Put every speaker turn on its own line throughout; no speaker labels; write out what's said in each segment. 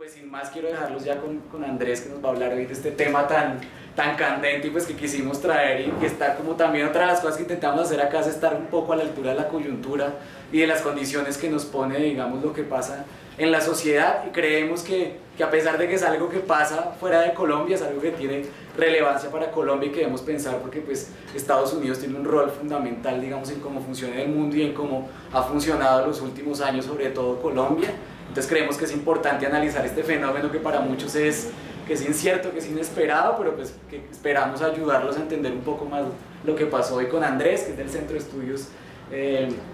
pues sin más quiero dejarlos ya con Andrés, que nos va a hablar hoy de este tema tan candente y pues que quisimos traer y está como también otra de las cosas que intentamos hacer acá es estar un poco a la altura de la coyuntura y de las condiciones que nos pone, digamos, lo que pasa en la sociedad, y creemos que a pesar de que es algo que pasa fuera de Colombia, es algo que tiene relevancia para Colombia y que debemos pensar porque pues Estados Unidos tiene un rol fundamental, digamos, en cómo funciona el mundo y en cómo ha funcionado en los últimos años, sobre todo Colombia. Entonces creemos que es importante analizar este fenómeno que para muchos es incierto, que es inesperado, pero pues que esperamos ayudarlos a entender un poco más lo que pasó hoy con Andrés, que es del Centro de Estudios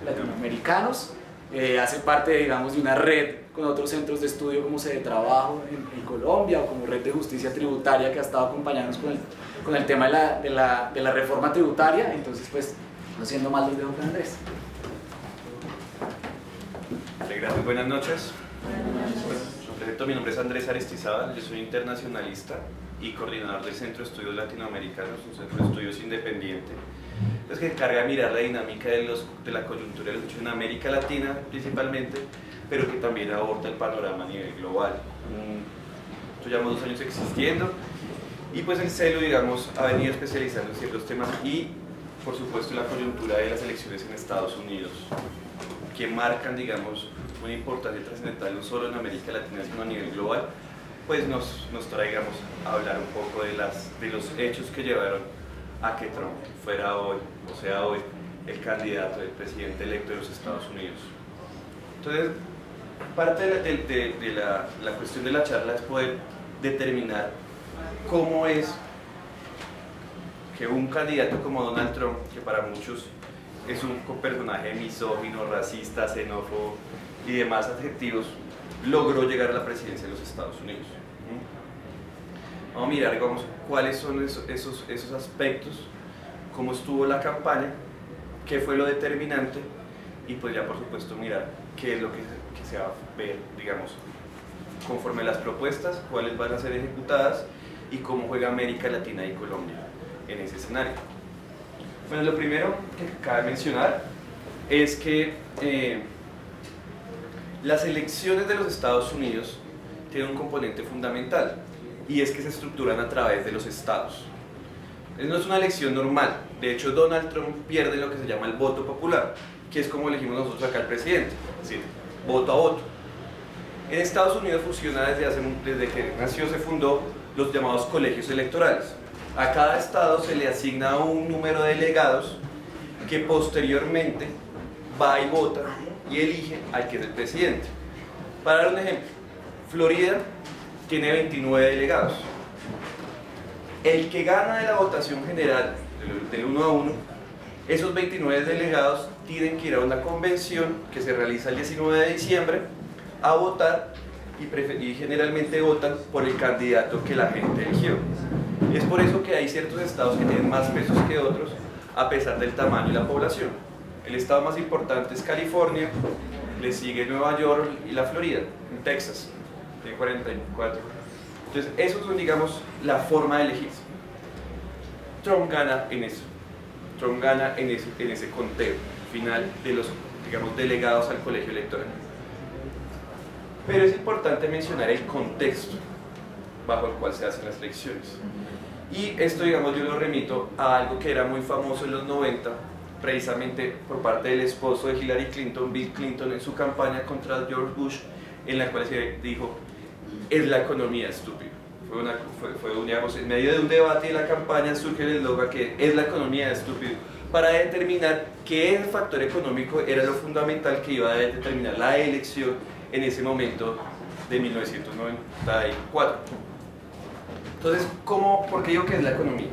Latinoamericanos. Hace parte, digamos, de una red con otros centros de estudio como Sede Trabajo en Colombia, o como Red de Justicia Tributaria, que ha estado acompañándonos con el tema de la reforma tributaria. Entonces, pues, no siendo más, los dejo con Andrés.
Gracias, buenas noches. Mi nombre es Andrés Aristizábal, yo soy internacionalista y coordinador del Centro de Estudios Latinoamericanos, un centro de estudios independiente, que se encarga de mirar la dinámica de la coyuntura de los hechos en América Latina principalmente, pero que también aborda el panorama a nivel global. Esto llevamos 2 años existiendo y pues el CELO, digamos, ha venido especializando en ciertos temas y, por supuesto, la coyuntura de las elecciones en Estados Unidos, que marcan, digamos, una importancia trascendental no solo en América Latina, sino a nivel global, pues nos traigamos a hablar un poco de los hechos que llevaron a que Trump fuera hoy, o sea hoy, el candidato del presidente electo de los Estados Unidos. Entonces, parte de la cuestión de la charla es poder determinar cómo es que un candidato como Donald Trump, que para muchos es un personaje misógino, racista, xenófobo y demás adjetivos, logró llegar a la presidencia de los Estados Unidos. Vamos a mirar, digamos, cuáles son esos aspectos, cómo estuvo la campaña, qué fue lo determinante y pues ya por supuesto mirar qué es lo que se va a ver, digamos, conforme a las propuestas, cuáles van a ser ejecutadas y cómo juega América Latina y Colombia en ese escenario. Bueno, lo primero que cabe mencionar es que las elecciones de los Estados Unidos tienen un componente fundamental y es que se estructuran a través de los estados. No es una elección normal, de hecho Donald Trump pierde lo que se llama el voto popular, que es como elegimos nosotros acá al presidente, es decir, voto a voto. En Estados Unidos funciona desde que nació, se fundó los llamados colegios electorales. A cada estado se le asigna un número de delegados que posteriormente va y vota y elige al que es el presidente. Para dar un ejemplo, Florida tiene 29 delegados. El que gana de la votación general, del 1 a 1, esos 29 delegados tienen que ir a una convención que se realiza el 19 de diciembre a votar y generalmente votan por el candidato que la gente eligió. Es por eso que hay ciertos estados que tienen más pesos que otros, a pesar del tamaño y la población. El estado más importante es California, le sigue Nueva York y la Florida, en Texas, tiene 44. Entonces, esos son, digamos, la forma de elegir. Trump gana en eso. Trump gana en ese conteo final de los, digamos, delegados al colegio electoral. Pero es importante mencionar el contexto bajo el cual se hacen las elecciones. Y esto, digamos, yo lo remito a algo que era muy famoso en los 90, precisamente por parte del esposo de Hillary Clinton, Bill Clinton, en su campaña contra George Bush, en la cual se dijo, es la economía estúpida. Digamos, en medio de un debate de la campaña surge el eslogan que es la economía estúpida, para determinar que el factor económico era lo fundamental que iba a determinar la elección en ese momento de 1994. Entonces, ¿por qué digo que es la economía?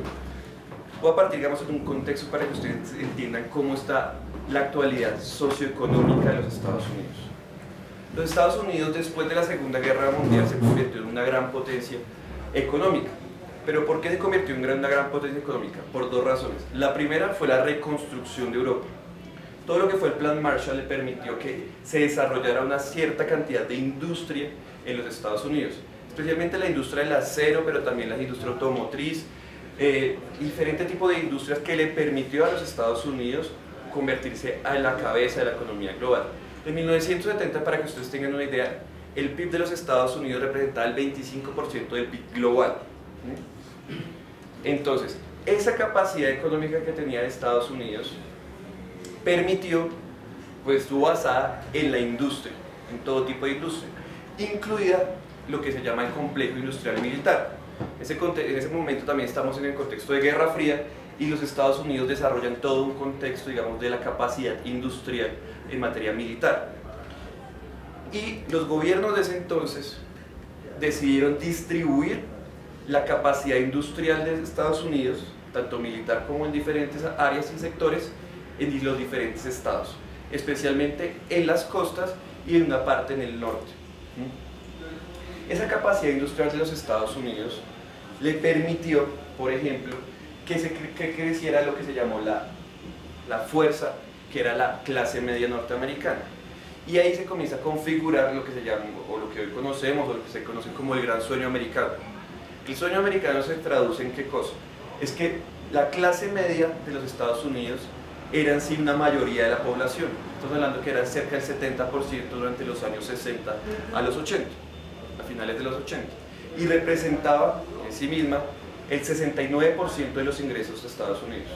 Voy a partir, digamos, de un contexto para que ustedes entiendan cómo está la actualidad socioeconómica de los Estados Unidos. Los Estados Unidos, después de la Segunda Guerra Mundial, se convirtió en una gran potencia económica. ¿Pero por qué se convirtió en una gran potencia económica? Por 2 razones. La primera fue la reconstrucción de Europa. Todo lo que fue el Plan Marshall le permitió que se desarrollara una cierta cantidad de industria en los Estados Unidos, especialmente la industria del acero, pero también la industria automotriz, diferente tipo de industrias que le permitió a los Estados Unidos convertirse en la cabeza de la economía global. En 1970, para que ustedes tengan una idea, el PIB de los Estados Unidos representaba el 25% del PIB global. Entonces, esa capacidad económica que tenía Estados Unidos permitió, pues estuvo basada en la industria, en todo tipo de industria, incluida lo que se llama el complejo industrial militar. En ese momento también estamos en el contexto de Guerra Fría y los Estados Unidos desarrollan todo un contexto, digamos, de la capacidad industrial en materia militar. Y los gobiernos de ese entonces decidieron distribuir la capacidad industrial de Estados Unidos, tanto militar como en diferentes áreas y sectores, en los diferentes estados, especialmente en las costas y en una parte en el norte. Esa capacidad industrial de los Estados Unidos le permitió, por ejemplo, que creciera lo que se llamó la fuerza, que era la clase media norteamericana. Y ahí se comienza a configurar lo que se llama, o lo que hoy conocemos, o lo que se conoce como el gran sueño americano. El sueño americano se traduce en ¿qué cosa? Es que la clase media de los Estados Unidos era en sí una mayoría de la población. Estamos hablando que era cerca del 70% durante los años 60 a los 80, a finales de los 80. Y representaba en sí misma el 69% de los ingresos de Estados Unidos.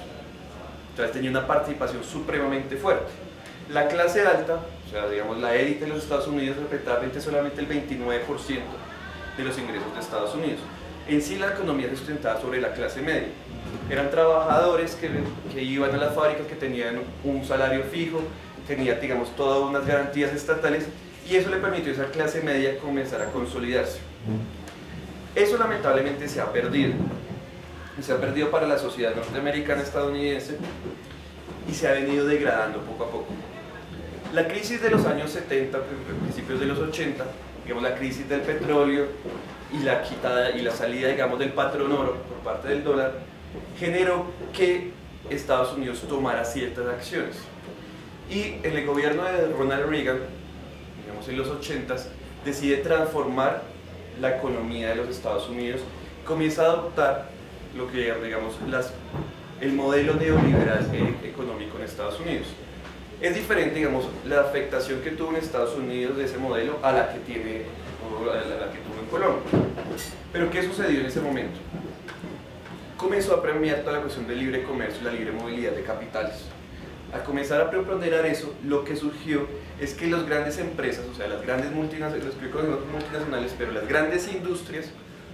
Entonces tenía una participación supremamente fuerte. La clase alta, o sea, digamos la élite de los Estados Unidos, representaba solamente el 29% de los ingresos de Estados Unidos. En sí la economía se sustentaba sobre la clase media. Eran trabajadores que iban a las fábricas, que tenían un salario fijo, tenían, digamos, todas unas garantías estatales, y eso le permitió a esa clase media comenzar a consolidarse. Eso lamentablemente se ha perdido. Se ha perdido para la sociedad norteamericana estadounidense y se ha venido degradando poco a poco. La crisis de los años 70, principios de los 80, digamos la crisis del petróleo y la quitada y la salida, digamos, del patrón oro por parte del dólar, generó que Estados Unidos tomara ciertas acciones. Y en el gobierno de Ronald Reagan, digamos en los 80s, decide transformar la economía de los Estados Unidos, comienza a adoptar lo que, digamos, el modelo neoliberal económico en Estados Unidos. Es diferente, digamos, la afectación que tuvo en Estados Unidos de ese modelo a la que tuvo en Colombia. Pero ¿qué sucedió en ese momento? Comenzó a premiar toda la cuestión del libre comercio y la libre movilidad de capitales. Al comenzar a preponderar eso, lo que surgió es que las grandes empresas, o sea, las grandes multinacionales, pero las grandes industrias,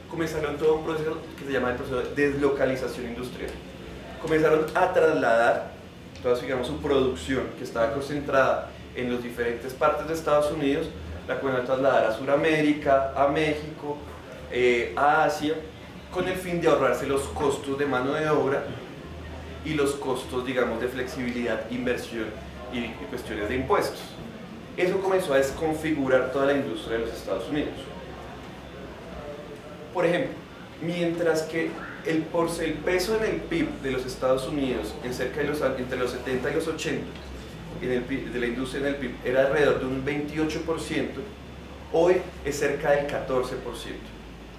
comenzaron todo un proceso que se llama el proceso de deslocalización industrial. Comenzaron a trasladar toda, digamos, su producción, que estaba concentrada en las diferentes partes de Estados Unidos, la comenzaron a trasladar a Sudamérica, a México, a Asia, con el fin de ahorrarse los costos de mano de obra y los costos, digamos, de flexibilidad, inversión y cuestiones de impuestos. Eso comenzó a desconfigurar toda la industria de los Estados Unidos. Por ejemplo, mientras que el peso en el PIB de los Estados Unidos entre los 70 y los 80 de la industria en el PIB era alrededor de un 28%, hoy es cerca del 14%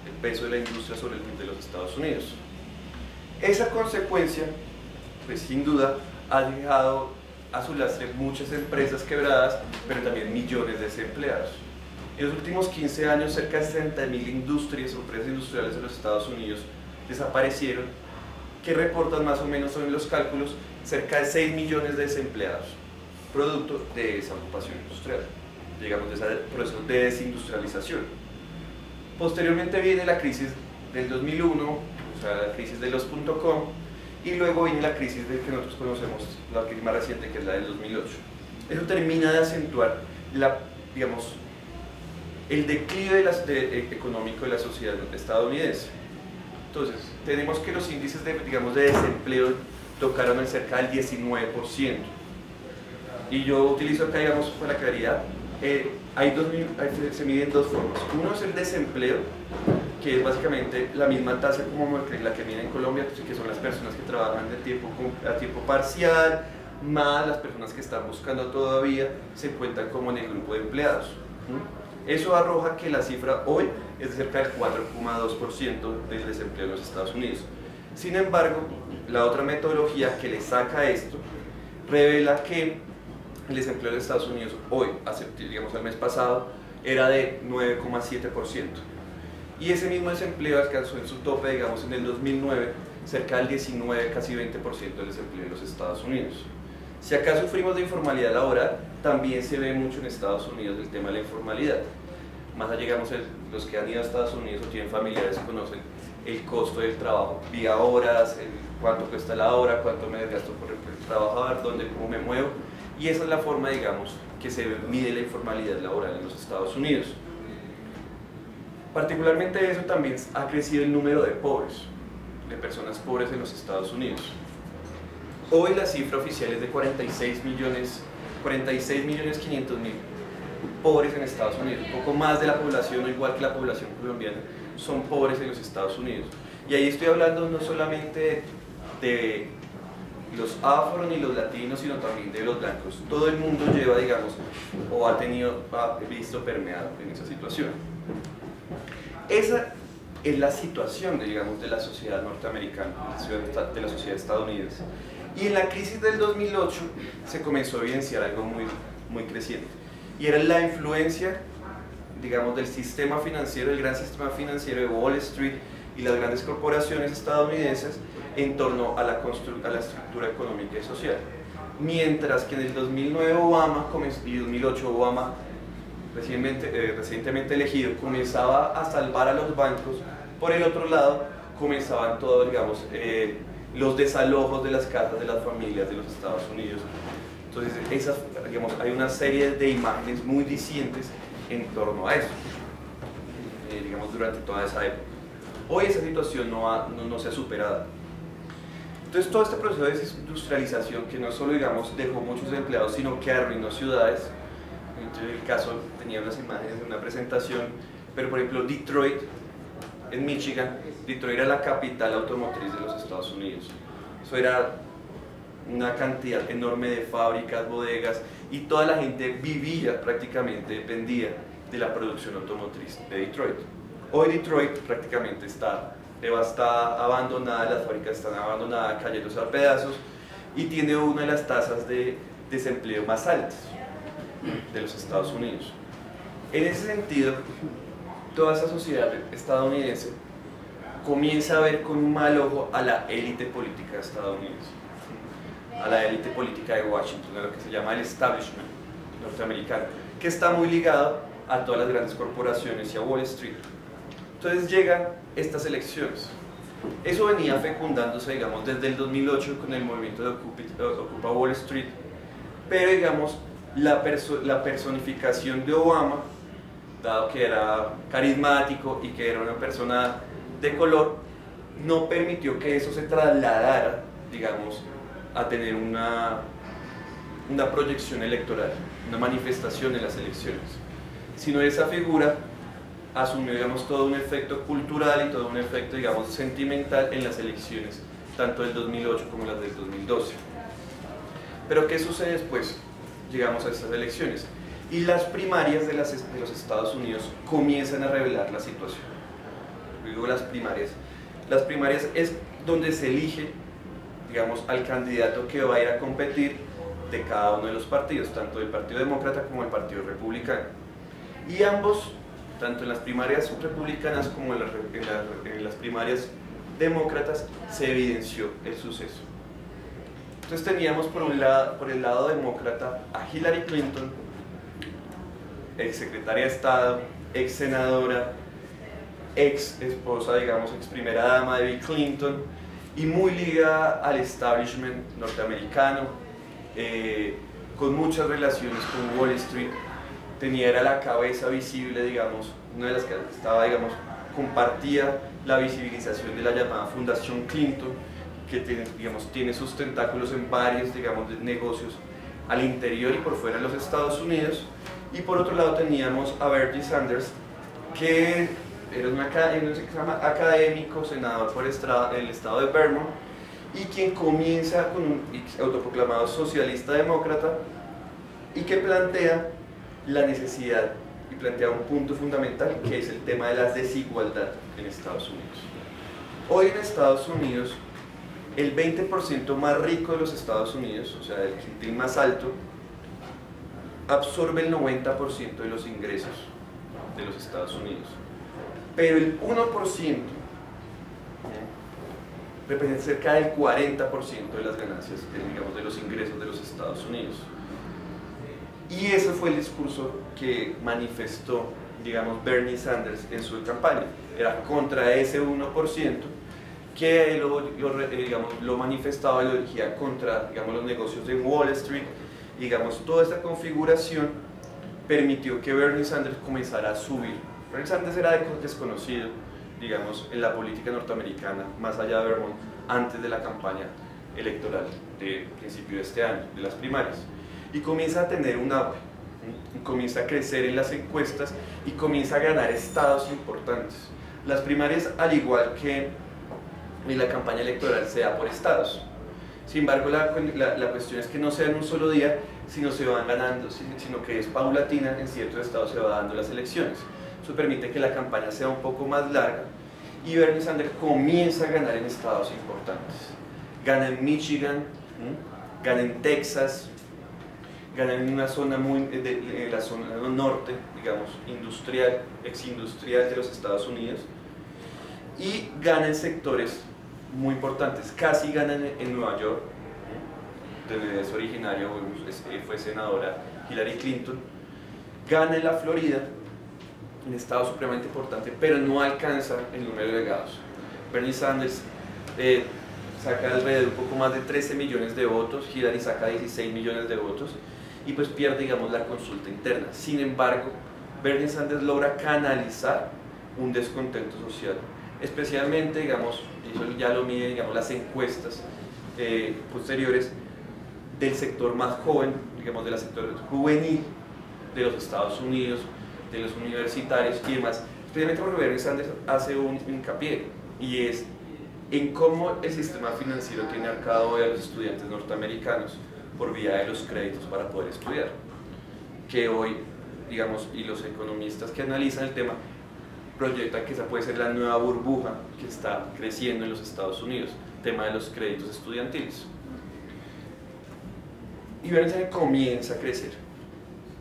el peso de la industria sobre el PIB de los Estados Unidos. Esa consecuencia, pues sin duda, ha dejado a su lastre muchas empresas quebradas, pero también millones de desempleados. En los últimos 15 años, cerca de 60.000 industrias o empresas industriales de los Estados Unidos desaparecieron, que reportan más o menos, son los cálculos, cerca de 6 millones de desempleados, producto de esa ocupación industrial, digamos, de ese proceso de desindustrialización. Posteriormente viene la crisis del 2001, o sea, la crisis de los .com, y luego viene la crisis que nosotros conocemos, la crisis más reciente, que es la del 2008. Eso termina de acentuar digamos, el declive económico de la sociedad estadounidense. Entonces, tenemos que los índices de desempleo tocaron en cerca del 19%. Y yo utilizo acá, digamos, para la claridad, se miden dos formas. Uno es el desempleo, que es básicamente la misma tasa como la que mide en Colombia, que son las personas que trabajan a tiempo parcial, más las personas que están buscando todavía, se cuentan como en el grupo de empleados. Eso arroja que la cifra hoy es de cerca del 4,2% del desempleo en los Estados Unidos. Sin embargo, la otra metodología que le saca esto revela que el desempleo de Estados Unidos hoy, digamos al mes pasado, era de 9,7%. Y ese mismo desempleo alcanzó en su tope, digamos, en el 2009, cerca del 19, casi 20% del desempleo en los Estados Unidos. Si acá sufrimos de informalidad laboral, también se ve mucho en Estados Unidos el tema de la informalidad. Más allá, digamos, los que han ido a Estados Unidos o tienen familiares conocen el costo del trabajo vía horas, cuánto cuesta la hora, cuánto me desgasto por trabajar, dónde, cómo me muevo. Y esa es la forma, digamos, que se mide la informalidad laboral en los Estados Unidos. Particularmente eso también ha crecido el número de pobres, de personas pobres en los Estados Unidos. Hoy la cifra oficial es de 46.500.000 pobres en Estados Unidos, un poco más de la población, o igual que la población colombiana, son pobres en los Estados Unidos. Y ahí estoy hablando no solamente de los afro ni los latinos, sino también de los blancos. Todo el mundo lleva, digamos, o ha visto permeado en esa situación. Esa es la situación, digamos, de la sociedad norteamericana, de la sociedad estadounidense. Y en la crisis del 2008 se comenzó a evidenciar algo muy creciente, y era la influencia, digamos, del sistema financiero, el gran sistema financiero de Wall Street y las grandes corporaciones estadounidenses en torno a la estructura económica y social. Mientras que en el 2009 y 2008 Obama, recientemente elegido, comenzaba a salvar a los bancos, por el otro lado comenzaban todos, digamos, los desalojos de las casas de las familias de los Estados Unidos. Entonces, digamos, hay una serie de imágenes muy discientes en torno a eso, digamos, durante toda esa época. Hoy esa situación no se ha superado. Entonces, todo este proceso de desindustrialización, que no solo, digamos, dejó muchos empleados, sino que arruinó ciudades. En el caso, tenía unas imágenes de una presentación, pero por ejemplo, Detroit, en Michigan, Detroit era la capital automotriz de los Estados Unidos. Eso era una cantidad enorme de fábricas, bodegas, y toda la gente vivía, prácticamente dependía de la producción automotriz de Detroit. Hoy Detroit prácticamente está devastada, abandonada, las fábricas están abandonadas, cayéndose a pedazos, y tiene una de las tasas de desempleo más altas de los Estados Unidos. En ese sentido, toda esa sociedad estadounidense comienza a ver con un mal ojo a la élite política de Estados Unidos, a la élite política de Washington, a lo que se llama el establishment norteamericano, que está muy ligado a todas las grandes corporaciones y a Wall Street. Entonces llegan estas elecciones. Eso venía fecundándose, digamos, desde el 2008 con el movimiento de Ocupa Wall Street, pero, digamos, la personificación de Obama, dado que era carismático y que era una persona de color, no permitió que eso se trasladara, digamos, a tener una proyección electoral, una manifestación en las elecciones, sino esa figura asumió, digamos, todo un efecto cultural y todo un efecto, digamos, sentimental en las elecciones, tanto del 2008 como las del 2012. Pero ¿qué sucede después? Llegamos a estas elecciones y las primarias de los Estados Unidos comienzan a revelar la situación. Digo las primarias es donde se elige, digamos, al candidato que va a ir a competir de cada uno de los partidos, tanto del Partido Demócrata como del Partido Republicano. Y ambos, tanto en las primarias republicanas como en las primarias demócratas, se evidenció el suceso. Entonces teníamos por el lado demócrata a Hillary Clinton, ex secretaria de Estado, ex senadora, ex esposa, digamos, ex primera dama de Bill Clinton, y muy ligada al establishment norteamericano, con muchas relaciones con Wall Street. Era la cabeza visible, digamos, una de las que estaba, digamos, compartía la visibilización de la llamada Fundación Clinton, que tiene sus tentáculos en varios, digamos, negocios al interior y por fuera de los Estados Unidos. Y por otro lado teníamos a Bernie Sanders, que era un académico, senador por el estado de Vermont, y quien comienza con un autoproclamado socialista demócrata y que plantea la necesidad y plantea un punto fundamental, que es el tema de la desigualdad en Estados Unidos. Hoy en Estados Unidos, el 20% más rico de los Estados Unidos, o sea, el quintil más alto, absorbe el 90% de los ingresos de los Estados Unidos. Pero el 1% representa cerca del 40% de las ganancias, digamos, de los ingresos de los Estados Unidos. Y ese fue el discurso que manifestó, digamos, Bernie Sanders en su campaña. Era contra ese 1% que lo manifestaba y lo dirigía contra, digamos, los negocios de Wall Street. Digamos, toda esta configuración permitió que Bernie Sanders comenzara a subir. Bernie Sanders era desconocido, digamos, en la política norteamericana, más allá de Vermont, antes de la campaña electoral de principio de este año, de las primarias. Y comienza a tener un auge, comienza a crecer en las encuestas y comienza a ganar estados importantes. Las primarias, al igual que en la campaña electoral, se da por estados. Sin embargo, la cuestión es que no sea en un solo día, sino se van ganando, sino que es paulatina, en ciertos estados se va dando las elecciones. Eso permite que la campaña sea un poco más larga y Bernie Sanders comienza a ganar en estados importantes. Gana en Michigan, gana en Texas, gana en una zona de la zona norte, digamos, industrial, exindustrial de los Estados Unidos, y gana en sectores muy importantes. Casi gana en Nueva York, de donde es originario, fue senadora Hillary Clinton. Gana en la Florida, un estado supremamente importante, pero no alcanza el número de delegados. Bernie Sanders saca alrededor un poco más de 13 millones de votos, Hillary saca 16 millones de votos, y pues pierde, digamos, la consulta interna. Sin embargo, Bernie Sanders logra canalizar un descontento social, especialmente, digamos, y eso ya lo miden, digamos, las encuestas posteriores del sector más joven, digamos, del sector juvenil de los Estados Unidos, de los universitarios y demás, especialmente porque Bernie Sanders hace un hincapié, y es en cómo el sistema financiero tiene arcado hoy a los estudiantes norteamericanos por vía de los créditos para poder estudiar, que hoy, digamos, y los economistas que analizan el tema proyectan que esa puede ser la nueva burbuja que está creciendo en los Estados Unidos, tema de los créditos estudiantiles. Y Bernie Sanders comienza a crecer.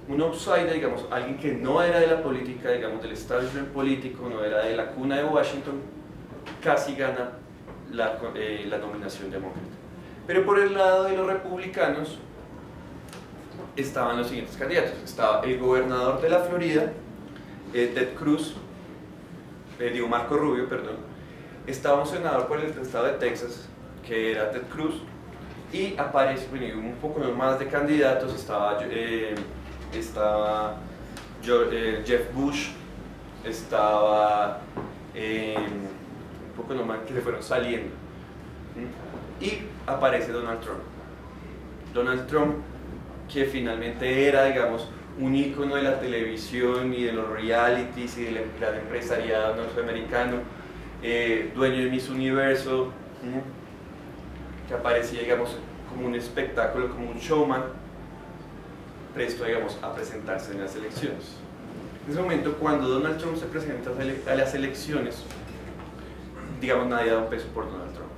Un outsider, digamos, alguien que no era de la política, digamos, del establishment político, no era de la cuna de Washington, casi gana la nominación demócrata. Pero por el lado de los republicanos estaban los siguientes candidatos. Estaba el gobernador de la Florida, Ted Cruz, Marco Rubio, perdón. Estaba un senador por el estado de Texas, que era Ted Cruz, y aparece un poco más de candidatos. Estaba Jeff Bush, estaba un poco nomás que se fueron saliendo, y aparece Donald Trump. Donald Trump, que finalmente era, digamos, un ícono de la televisión y de los realities y del gran empresariado norteamericano, dueño de Miss Universo, que aparecía, digamos, como un espectáculo, como un showman, presto, digamos, a presentarse en las elecciones. En ese momento, cuando Donald Trump se presenta a las elecciones, digamos, nadie da un peso por Donald Trump.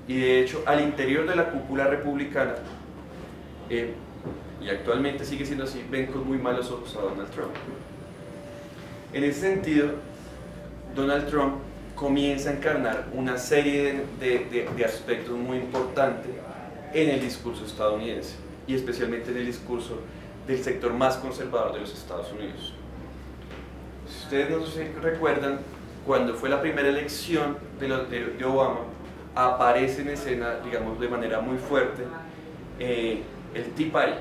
Y de hecho, al interior de la cúpula republicana, y actualmente sigue siendo así, ven con muy malos ojos a Donald Trump. En ese sentido, Donald Trump comienza a encarnar una serie de aspectos muy importantes en el discurso estadounidense, y especialmente en el discurso del sector más conservador de los Estados Unidos. Si ustedes no se recuerdan, cuando fue la primera elección de Obama, aparece en escena, digamos, de manera muy fuerte el Tea Party,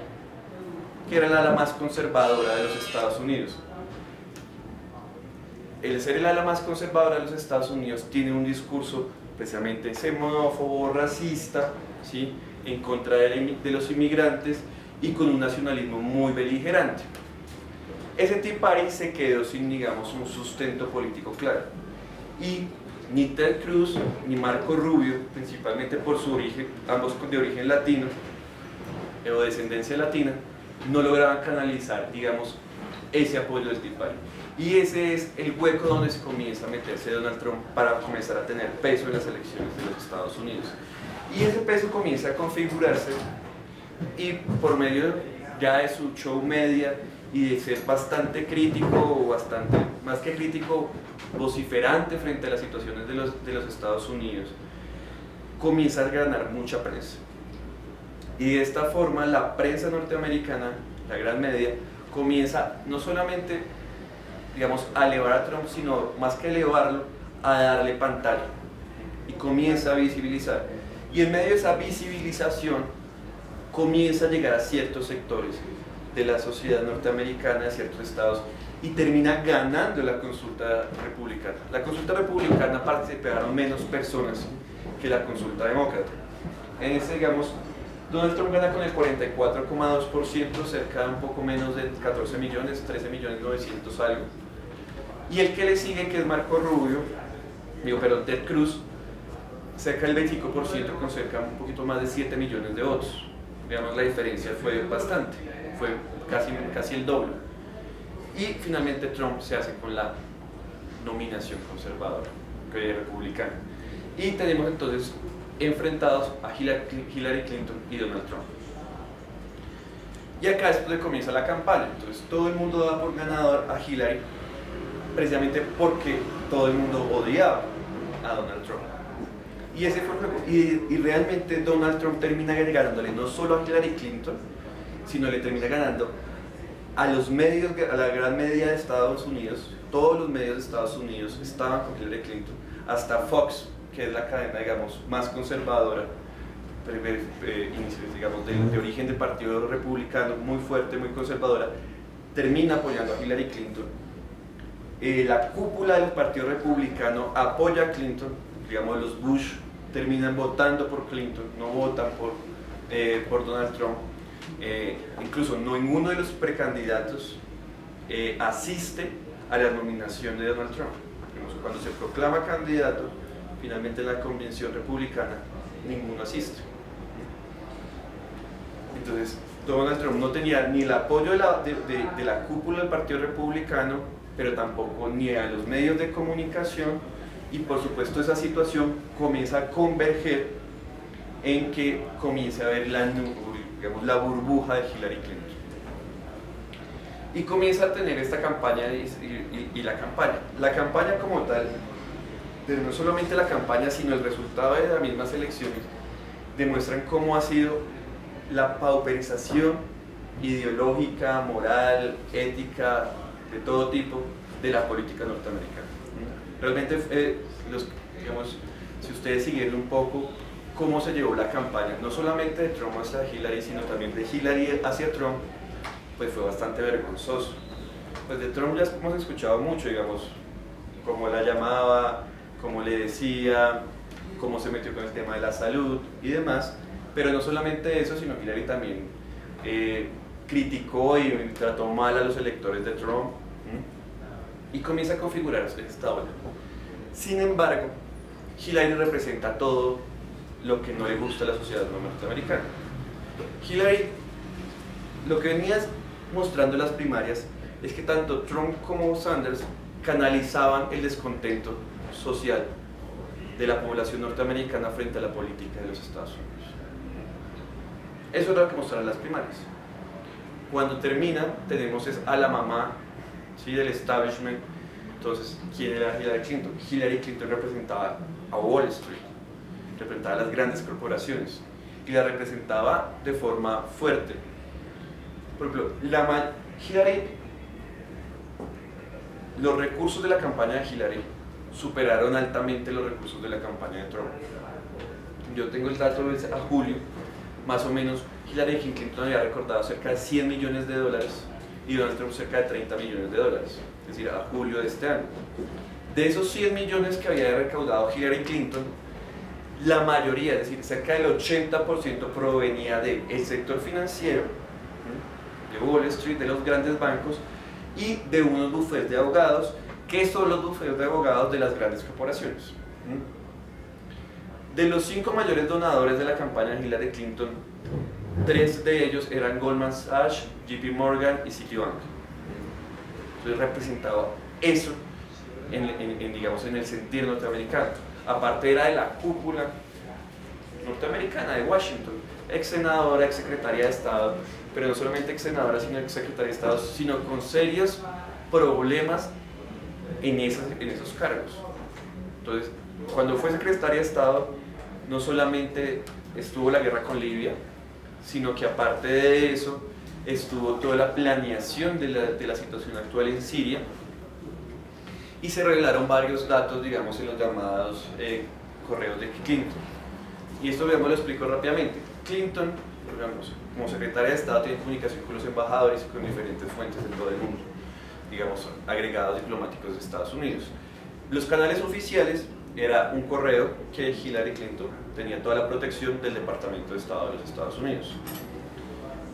que era la ala más conservadora de los Estados Unidos. El ser el ala más conservadora de los Estados Unidos tiene un discurso precisamente xenófobo, racista, ¿sí?, en contra de los inmigrantes, y con un nacionalismo muy beligerante. Ese Tea Party se quedó sin, digamos, un sustento político claro, y ni Ted Cruz ni Marco Rubio, principalmente por su origen, ambos de origen latino o descendencia latina, no lograban canalizar, digamos, ese apoyo del Tea Party. Y ese es el hueco donde se comienza a meterse Donald Trump para comenzar a tener peso en las elecciones de los Estados Unidos. Y ese peso comienza a configurarse, y por medio ya de su show media y de ser bastante crítico, o bastante, más que crítico, vociferante frente a las situaciones de los Estados Unidos, comienza a ganar mucha prensa. Y de esta forma la prensa norteamericana, la gran media, comienza no solamente, digamos, a elevar a Trump, sino más que elevarlo, a darle pantalla. Y comienza a visibilizar. Y en medio de esa visibilización comienza a llegar a ciertos sectores de la sociedad norteamericana, de ciertos estados, y termina ganando la consulta republicana. La consulta republicana participaron menos personas que la consulta demócrata. En ese, digamos, Donald Trump gana con el 44,2%, cerca de un poco menos de 14 millones, 13 millones 900 algo. Y el que le sigue, que es Marco Rubio, Ted Cruz, cerca del 25%, con cerca un poquito más de 7 millones de votos. Digamos, la diferencia fue bastante, fue casi el doble. Y finalmente Trump se hace con la nominación conservadora, republicana. Y tenemos entonces enfrentados a Hillary Clinton y Donald Trump. Y acá es donde comienza la campaña. Entonces todo el mundo da por ganador a Hillary, precisamente porque todo el mundo odiaba a Donald Trump. Y ese fue el juego. Y realmente Donald Trump termina ganándole no solo a Hillary Clinton, sino le termina ganando a los medios, a la gran media de Estados Unidos. Todos los medios de Estados Unidos estaban con Hillary Clinton, hasta Fox, que es la cadena, digamos, más conservadora, digamos, de origen del Partido Republicano, muy fuerte, muy conservadora, termina apoyando a Hillary Clinton. La cúpula del Partido Republicano apoya a Clinton, digamos, los Bush terminan votando por Clinton, no votan por Donald Trump. Incluso ninguno de los precandidatos asiste a la nominación de Donald Trump. Cuando se proclama candidato, finalmente en la convención republicana, ninguno asiste. Entonces, Donald Trump no tenía ni el apoyo de la cúpula del Partido Republicano, pero tampoco ni a los medios de comunicación, y por supuesto esa situación comienza a converger en que comienza a haber la burbuja de Hillary Clinton. Y comienza a tener esta campaña y la campaña. La campaña como tal, pero no solamente la campaña, sino el resultado de las mismas elecciones, demuestran cómo ha sido la pauperización ideológica, moral, ética, de todo tipo, de la política norteamericana. Realmente, digamos, si ustedes siguieron un poco cómo se llevó la campaña, no solamente de Trump hacia Hillary, sino también de Hillary hacia Trump, pues fue bastante vergonzoso. Pues de Trump ya hemos escuchado mucho, digamos, cómo la llamaba, cómo le decía, cómo se metió con el tema de la salud y demás, pero no solamente eso, sino Hillary también criticó y trató mal a los electores de Trump, y comienza a configurarse esta ola. Sin embargo, Hillary representa todo lo que no le gusta a la sociedad norteamericana. Hillary, lo que venía mostrando en las primarias es que tanto Trump como Sanders canalizaban el descontento social de la población norteamericana frente a la política de los Estados Unidos. Eso era lo que mostraron las primarias. Cuando termina, tenemos a la mamá, ¿sí?, del establishment. Entonces, ¿quién era Hillary Clinton? Hillary Clinton representaba a Wall Street, representaba a las grandes corporaciones, y la representaba de forma fuerte. Por ejemplo, Hillary, los recursos de la campaña de Hillary superaron altamente los recursos de la campaña de Trump. Yo tengo el dato de a julio, más o menos, Hillary Clinton había recortado cerca de 100 millones de dólares y Donald Trump cerca de 30 millones de dólares, es decir, a julio de este año. De esos 100 millones que había recaudado Hillary Clinton, la mayoría, es decir, cerca del 80% provenía del sector financiero, de Wall Street, de los grandes bancos y de unos bufetes de abogados, que son los bufetes de abogados de las grandes corporaciones. De los 5 mayores donadores de la campaña de Hillary Clinton, 3 de ellos eran Goldman Sachs, JP Morgan y Citibank. Entonces representaba eso digamos, en el sentir norteamericano. Aparte era de la cúpula norteamericana, de Washington, ex senadora, ex secretaria de Estado, pero no solamente ex senadora, sino ex secretaria de Estado, sino con serios problemas en esos cargos. Entonces, cuando fue secretaria de Estado, no solamente estuvo la guerra con Libia, sino que aparte de eso, estuvo toda la planeación de la situación actual en Siria, y se revelaron varios datos, digamos, en los llamados correos de Clinton. Y esto, digamos, lo explico rápidamente. Clinton, digamos, como secretaria de Estado, tiene comunicación con los embajadores y con diferentes fuentes de todo el mundo, digamos, agregados diplomáticos de Estados Unidos. Los canales oficiales era un correo que Hillary Clinton tenía toda la protección del Departamento de Estado de los Estados Unidos.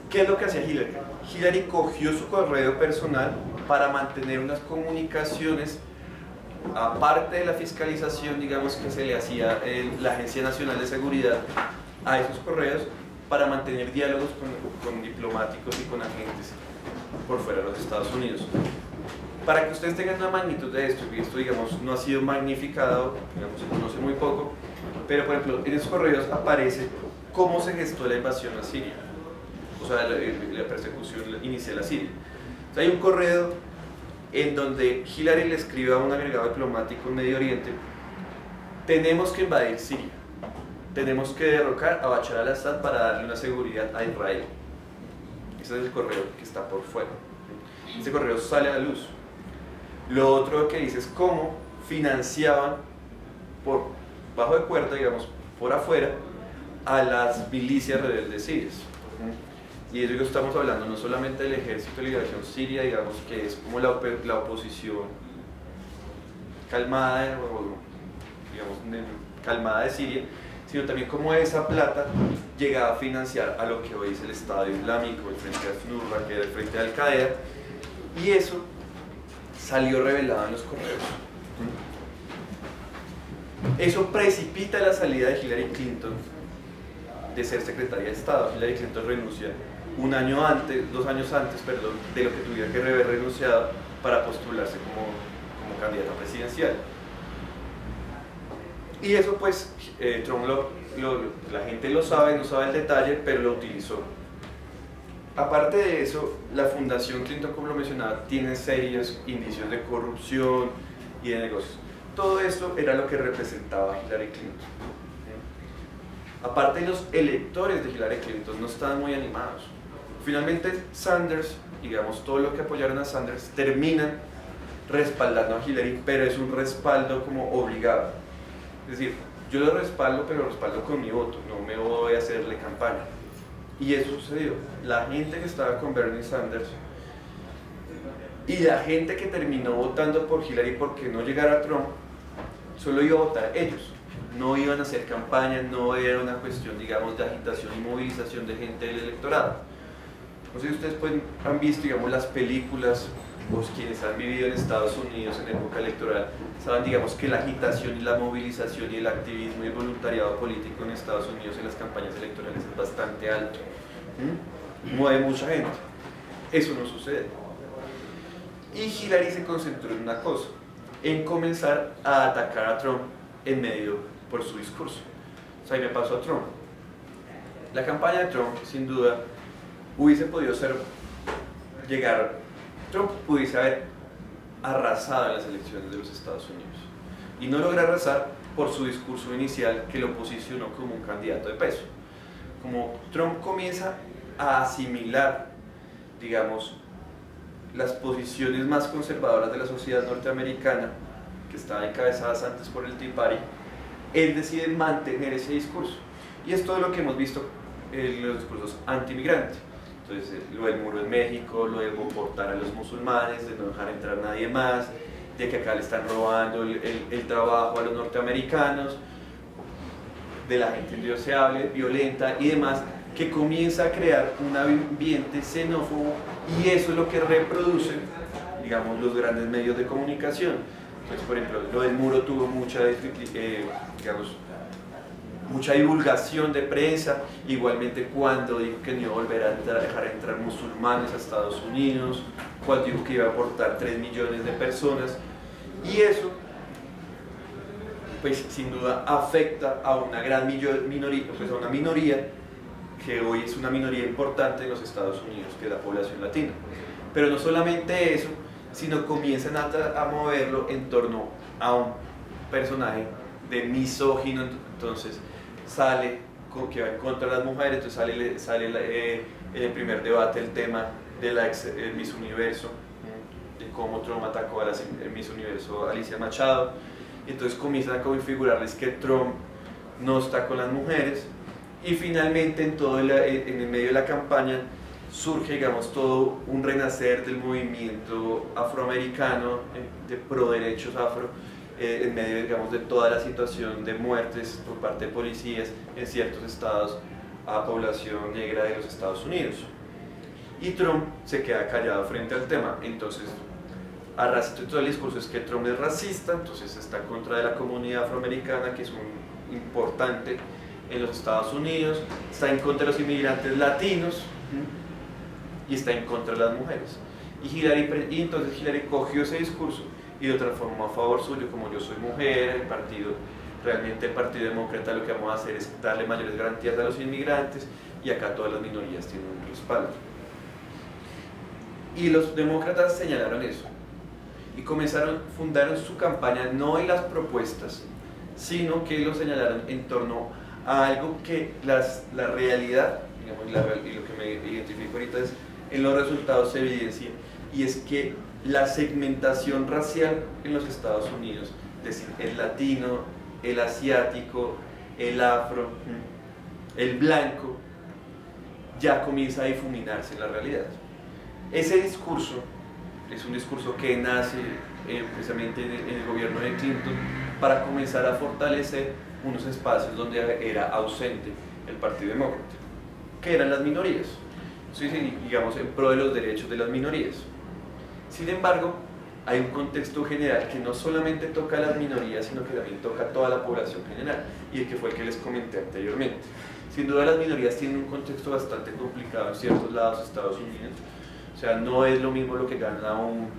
¿Qué es lo que hacía Hillary? Hillary cogió su correo personal para mantener unas comunicaciones, aparte de la fiscalización, digamos, que se le hacía la Agencia Nacional de Seguridad a esos correos, para mantener diálogos con diplomáticos y con agentes por fuera de los Estados Unidos. Para que ustedes tengan una magnitud de esto, y esto, digamos, no ha sido magnificado, digamos, se conoce muy poco, pero por ejemplo, en esos correos aparece cómo se gestó la invasión a Siria, o sea, la persecución inicial a Siria. O sea, hay un correo en donde Hillary le escribe a un agregado diplomático en Medio Oriente: tenemos que invadir Siria, tenemos que derrocar a Bashar al-Assad para darle una seguridad a Israel. Ese es el correo que está por fuera. Ese correo sale a la luz. Lo otro que dice es cómo financiaban por bajo de puerta, digamos, por afuera, a las milicias rebeldes sirias. Y de eso estamos hablando no solamente del Ejército de Liberación Siria, digamos, que es como la oposición calmada, digamos, calmada de Siria, sino también cómo esa plata llegaba a financiar a lo que hoy es el Estado Islámico, el Frente al-Nusra, que era el Frente de Al-Qaeda, y eso salió revelado en los correos. Eso precipita la salida de Hillary Clinton de ser secretaria de Estado. Hillary Clinton renuncia 2 años antes, perdón, de lo que tuviera que haber renunciado para postularse como candidata presidencial. Y eso, pues, Trump la gente lo sabe, no sabe el detalle, pero lo utilizó. Aparte de eso, la Fundación Clinton, como lo mencionaba, tiene serios indicios de corrupción y de negocios. Todo esto era lo que representaba Hillary Clinton. Aparte, los electores de Hillary Clinton no estaban muy animados. Finalmente, Sanders, digamos, todo lo que apoyaron a Sanders, terminan respaldando a Hillary, pero es un respaldo como obligado. Es decir, yo lo respaldo, pero lo respaldo con mi voto, no me voy a hacerle campaña. Y eso sucedió. La gente que estaba con Bernie Sanders y la gente que terminó votando por Hillary porque no llegara Trump, solo iba a votar ellos. No iban a hacer campaña, no era una cuestión, digamos, de agitación y movilización de gente del electorado. No sé si ustedes han visto, digamos, las películas, o quienes han vivido en Estados Unidos en época electoral, saben, digamos, que la agitación y la movilización y el activismo y el voluntariado político en Estados Unidos en las campañas electorales es bastante alto. Mueve mucha gente. Eso no sucede. Y Hillary se concentró en una cosa, en comenzar a atacar a Trump en medio por su discurso. O sea, ¿qué pasó a Trump? La campaña de Trump, sin duda, hubiese podido Trump pudiese haber arrasado en las elecciones de los Estados Unidos y no logra arrasar por su discurso inicial que lo posicionó como un candidato de peso. Como Trump comienza a asimilar, digamos, las posiciones más conservadoras de la sociedad norteamericana, que estaban encabezadas antes por el Tea Party, él decide mantener ese discurso. Y es todo lo que hemos visto en los discursos anti-inmigrantes. Entonces, lo del muro en México, lo de deportar a los musulmanes, de no dejar entrar a nadie más, de que acá le están robando el trabajo a los norteamericanos, de la gente indeseable, violenta y demás, que comienza a crear un ambiente xenófobo, y eso es lo que reproducen, digamos, los grandes medios de comunicación. Entonces, por ejemplo, lo del muro tuvo mucha divulgación de prensa, igualmente cuando dijo que no iba a volver a dejar entrar musulmanes a Estados Unidos, cuando dijo que iba a aportar 3 millones de personas, y eso pues sin duda afecta a una gran minoría, pues a una minoría que hoy es una minoría importante en los Estados Unidos, que es la población latina. Pero no solamente eso, sino comienzan a moverlo en torno a un personaje de misógino, entonces sale que va en contra de las mujeres, entonces sale en el primer debate el tema de la Miss Universo, de cómo Trump atacó a la Miss Universo Alicia Machado, y entonces comienzan a configurarles que Trump no está con las mujeres, y finalmente en el medio de la campaña surge, digamos, todo un renacer del movimiento afroamericano de pro derechos afro, en medio, digamos, de toda la situación de muertes por parte de policías en ciertos estados a población negra de los Estados Unidos. Y Trump se queda callado frente al tema. Entonces, todo el discurso es que Trump es racista, entonces está en contra de la comunidad afroamericana, que es importante en los Estados Unidos, está en contra de los inmigrantes latinos y está en contra de las mujeres. Y entonces Hillary cogió ese discurso y lo transformó a favor suyo, como yo soy mujer, realmente el Partido Demócrata lo que vamos a hacer es darle mayores garantías a los inmigrantes y acá todas las minorías tienen un respaldo. Y los demócratas señalaron eso y fundaron su campaña no en las propuestas, sino que lo señalaron en torno a algo que la realidad, digamos, y lo que me identifico ahorita es en los resultados se evidencia, y es que la segmentación racial en los Estados Unidos, es decir, el latino, el asiático, el afro, el blanco, ya comienza a difuminarse en la realidad. Ese discurso es un discurso que nace precisamente en el gobierno de Clinton para comenzar a fortalecer unos espacios donde era ausente el Partido Demócrata, que eran las minorías, sí, digamos, en pro de los derechos de las minorías. Sin embargo, hay un contexto general que no solamente toca a las minorías, sino que también toca a toda la población general, y el que fue el que les comenté anteriormente. Sin duda las minorías tienen un contexto bastante complicado en ciertos lados de Estados Unidos. O sea, no es lo mismo lo que gana un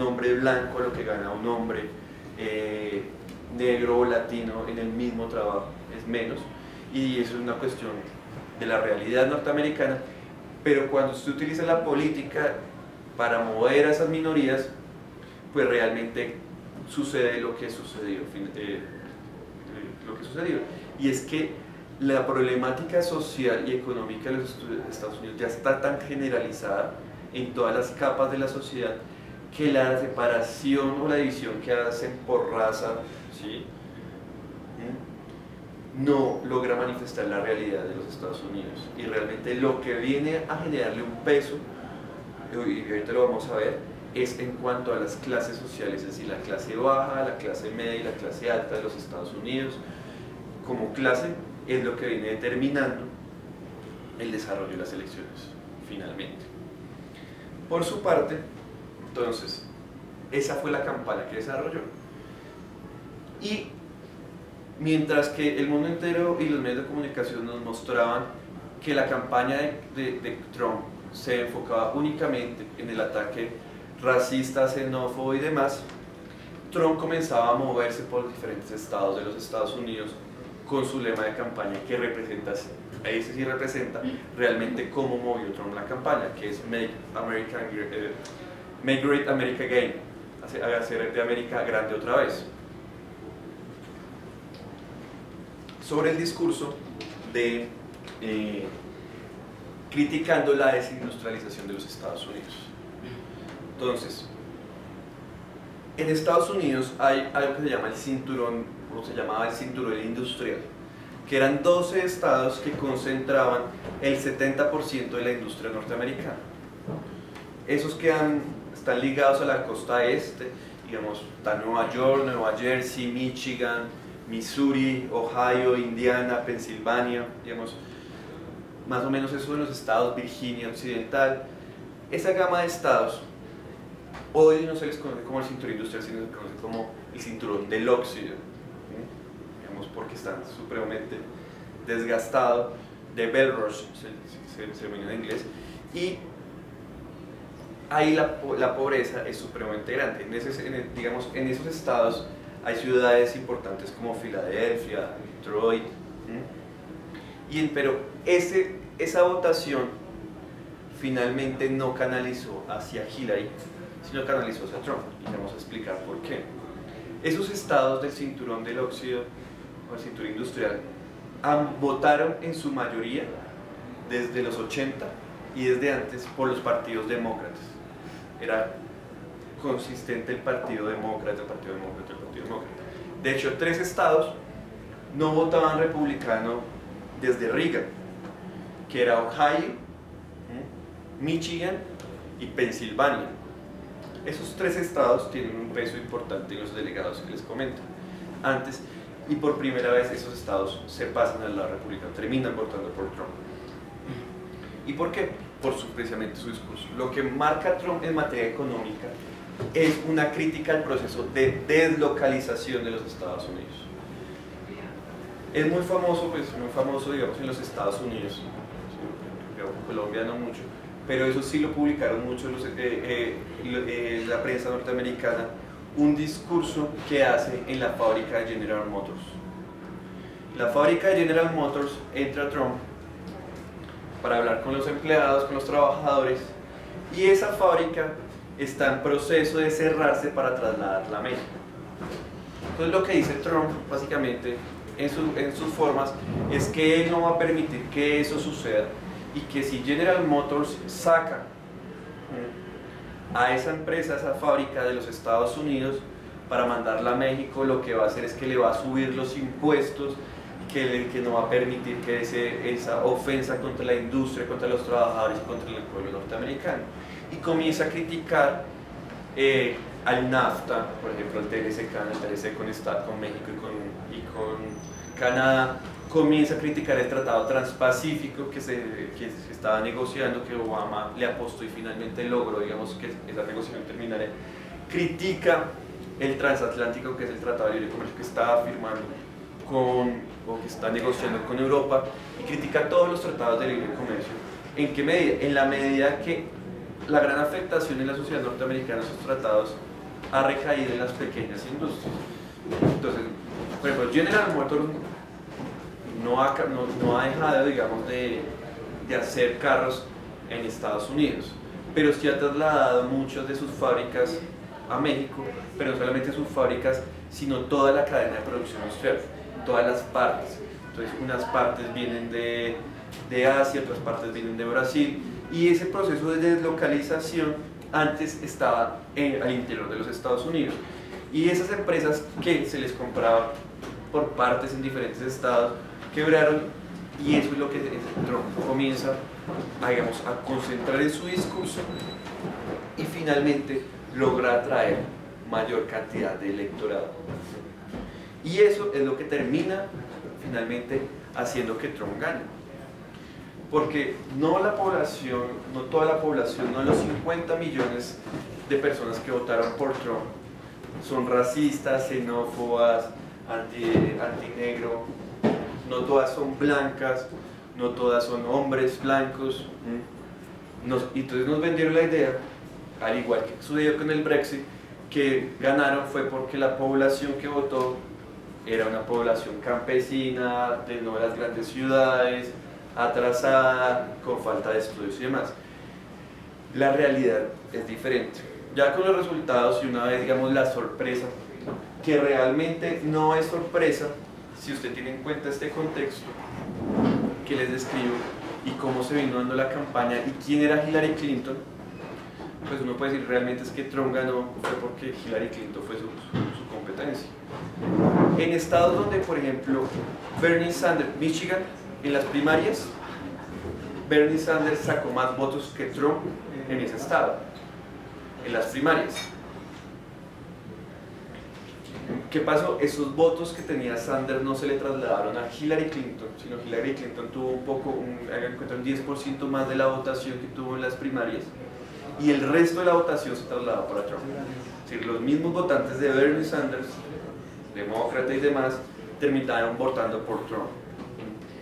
hombre blanco a lo que gana un hombre negro o latino en el mismo trabajo, es menos, y eso es una cuestión de la realidad norteamericana. Pero cuando se utiliza la política para mover a esas minorías, pues realmente sucede lo que sucedió, y es que la problemática social y económica de los Estados Unidos ya está tan generalizada en todas las capas de la sociedad que la separación o la división que hacen por raza, ¿sí?, no logra manifestar la realidad de los Estados Unidos, y realmente lo que viene a generarle un peso, y ahorita lo vamos a ver, es en cuanto a las clases sociales, es decir, la clase baja, la clase media y la clase alta de los Estados Unidos como clase es lo que viene determinando el desarrollo de las elecciones, finalmente. Por su parte, entonces, esa fue la campaña que desarrolló. Y mientras que el mundo entero y los medios de comunicación nos mostraban que la campaña de Trump se enfocaba únicamente en el ataque racista, xenófobo y demás, Trump comenzaba a moverse por diferentes estados de los Estados Unidos con su lema de campaña que representa, ahí sí representa realmente cómo movió Trump la campaña, que es Make Great America Again, hacer de América grande otra vez. Sobre el discurso de criticando la desindustrialización de los Estados Unidos. Entonces, en Estados Unidos hay algo que se llama el cinturón, o se llamaba el cinturón industrial, que eran 12 estados que concentraban el 70% de la industria norteamericana. Esos están ligados a la costa este, digamos, está Nueva York, Nueva Jersey, Michigan, Missouri, Ohio, Indiana, Pensilvania, digamos, más o menos eso de los estados, Virginia Occidental. Esa gama de estados hoy no se les conoce como el cinturón industrial, sino se conoce como el cinturón del óxido, digamos, porque están supremamente desgastados, de Bell Rush, se menciona en inglés, y ahí la pobreza es supremamente grande. Digamos, en esos estados hay ciudades importantes como Filadelfia, Detroit, pero esa votación finalmente no canalizó hacia Hillary, sino canalizó hacia Trump, y vamos a explicar por qué. Esos estados del cinturón del óxido, o el cinturón industrial, votaron en su mayoría desde los 80 y desde antes por los partidos demócratas. Era consistente el Partido Demócrata, el Partido Demócrata, el Partido Demócrata. De hecho, 3 estados no votaban republicano desde Reagan, que era Ohio, Michigan y Pensilvania. Esos 3 estados tienen un peso importante en los delegados que les comento antes, y por primera vez esos estados se pasan al lado republicano, terminan votando por Trump. ¿Y por qué? Precisamente su discurso. Lo que marca Trump en materia económica es una crítica al proceso de deslocalización de los Estados Unidos. Es muy famoso, digamos, en los Estados Unidos, en Colombia no mucho, pero eso sí lo publicaron mucho la prensa norteamericana, un discurso que hace en la fábrica de General Motors. La fábrica de General Motors entra Trump para hablar con los empleados, con los trabajadores, y esa fábrica está en proceso de cerrarse para trasladarla a México. Entonces lo que dice Trump, básicamente, en sus formas, es que él no va a permitir que eso suceda, y que si General Motors saca a esa empresa, a esa fábrica de los Estados Unidos para mandarla a México, lo que va a hacer es que le va a subir los impuestos, que no va a permitir que esa ofensa contra la industria, contra los trabajadores y contra el pueblo norteamericano. Y comienza a criticar al NAFTA, por ejemplo, al TLC con México y con Canadá. Comienza a criticar el Tratado Transpacífico que se estaba negociando, que Obama le apostó y finalmente logró, digamos, que esa negociación terminara. Critica el transatlántico, que es el Tratado de Libre Comercio que estaba firmando o que está negociando con Europa, y critica todos los tratados de libre comercio. ¿En qué medida? En la medida que la gran afectación en la sociedad norteamericana de esos tratados ha recaído en las pequeñas industrias. Entonces, por ejemplo, General Motors no ha dejado, digamos, de hacer carros en Estados Unidos, pero sí ha trasladado muchas de sus fábricas a México, pero no solamente sus fábricas, sino toda la cadena de producción industrial, todas las partes. Entonces, unas partes vienen de Asia, otras partes vienen de Brasil, y ese proceso de deslocalización antes estaba al interior de los Estados Unidos, y esas empresas que se les compraba por partes en diferentes estados quebraron, y eso es lo que Trump comienza a concentrar en su discurso, y finalmente logra atraer mayor cantidad de electorado. Y eso es lo que termina finalmente haciendo que Trump gane. Porque no toda la población, no los 50 millones de personas que votaron por Trump son racistas, xenófobas, antinegro, no todas son blancas, no todas son hombres blancos. Entonces nos vendieron la idea, al igual que sucedió con el Brexit, que ganaron fue porque la población que votó era una población campesina, de no de las grandes ciudades, atrasada, con falta de estudios y demás. La realidad es diferente. Ya con los resultados y una vez, digamos, la sorpresa, que realmente no es sorpresa si usted tiene en cuenta este contexto que les describo y cómo se vino dando la campaña y quién era Hillary Clinton, pues uno puede decir realmente es que Trump ganó fue porque Hillary Clinton fue su competencia. En estados donde, por ejemplo, Bernie Sanders, Michigan, en las primarias, Bernie Sanders sacó más votos que Trump en ese estado, en las primarias. ¿Qué pasó? Esos votos que tenía Sanders no se le trasladaron a Hillary Clinton, sino Hillary Clinton tuvo un 10% más de la votación que tuvo en las primarias, y el resto de la votación se trasladó para Trump. Es decir, los mismos votantes de Bernie Sanders, demócrata y demás, terminaron votando por Trump.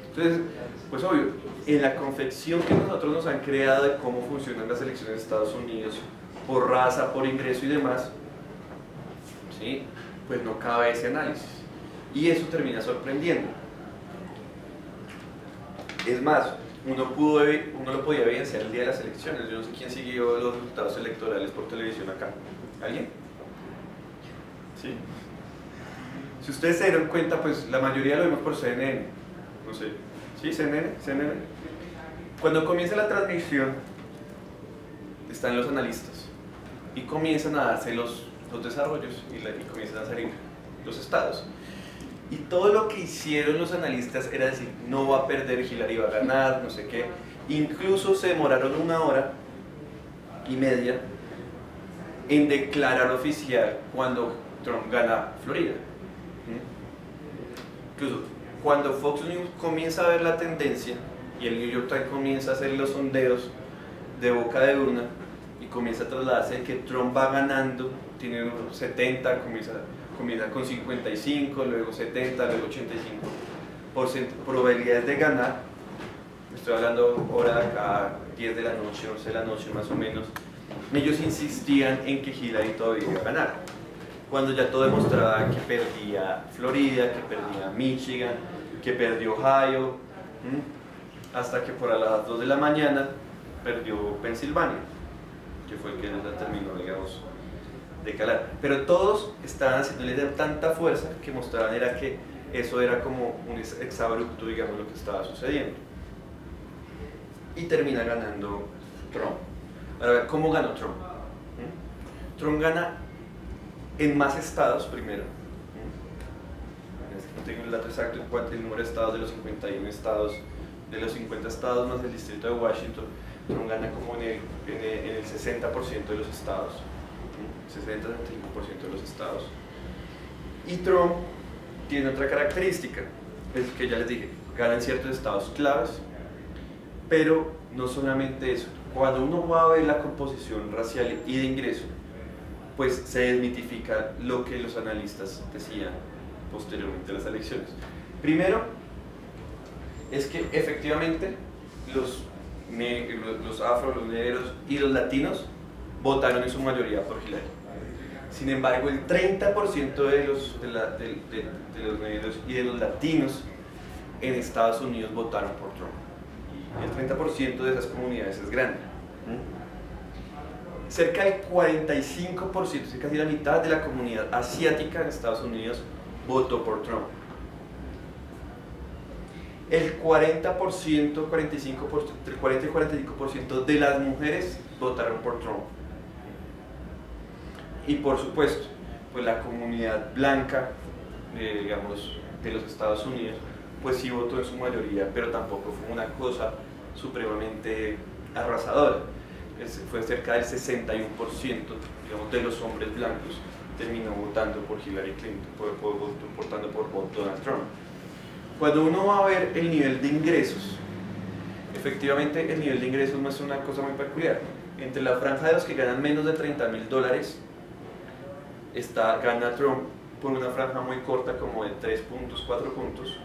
Entonces, pues obvio, en la confección que nosotros nos han creado de cómo funcionan las elecciones de Estados Unidos, por raza, por ingreso y demás, ¿sí? pues no cabe ese análisis. Y eso termina sorprendiendo. Es más, uno lo podía evidenciar el día de las elecciones. Yo no sé quién siguió los resultados electorales por televisión acá. ¿Alguien? ¿Sí? Si ustedes se dieron cuenta, pues la mayoría lo vimos por CNN. No sé. ¿Sí? CNN. Cuando comienza la transmisión, están los analistas y comienzan a darse los desarrollos y comienzan a salir los estados. Y todo lo que hicieron los analistas era decir, no va a perder, Hillary va a ganar, no sé qué. Incluso se demoraron 1 hora y media en declarar oficial cuando Trump gana Florida. Incluso cuando Fox News comienza a ver la tendencia y el New York Times comienza a hacer los sondeos de boca de urna y comienza a trasladarse de que Trump va ganando, tiene unos 70, comienza con 55, luego 70, luego 85% probabilidades de ganar. Estoy hablando hora de acá, 10 de la noche, 11 de la noche más o menos. Ellos insistían en que Hillary todavía iba a ganar, cuando ya todo demostraba que perdía Florida, que perdía Michigan, que perdió Ohio, hasta que por a las 2 de la mañana perdió Pensilvania, que fue el que la terminó, digamos, de calar. Pero todos estaban haciéndole de tanta fuerza que mostraban era que eso era como un exabrupto, digamos, lo que estaba sucediendo. Y termina ganando Trump. Ahora, ¿cómo ganó Trump? Trump gana en más estados primero. No tengo el dato exacto en cuanto al número de estados de los 51 estados, de los 50 estados más el distrito de Washington. Trump gana como en el 60% de los estados, 60-65% de los estados. Y Trump tiene otra característica, es que ya les dije, gana en ciertos estados claves, pero no solamente eso. Cuando uno va a ver la composición racial y de ingreso, pues se desmitifica lo que los analistas decían posteriormente a las elecciones. Primero, es que efectivamente los afro, los negros y los latinos votaron en su mayoría por Hillary. Sin embargo, el 30% de los negros y de los latinos en Estados Unidos votaron por Trump. El 30% de esas comunidades es grande. Cerca del 45%, casi la mitad de la comunidad asiática en Estados Unidos votó por Trump. El 40%, 45%, entre el 40 y el 45% de las mujeres votaron por Trump. Y por supuesto, pues la comunidad blanca, digamos, de los Estados Unidos, pues sí votó en su mayoría, pero tampoco fue una cosa supremamente arrasadora. Fue cerca del 61%, digamos, de los hombres blancos terminó votando por Hillary Clinton, votando por Donald Trump. Cuando uno va a ver el nivel de ingresos, efectivamente el nivel de ingresos muestra una cosa muy peculiar. Entre la franja de los que ganan menos de $30,000 gana Trump por una franja muy corta, como de 3 puntos, 4 puntos.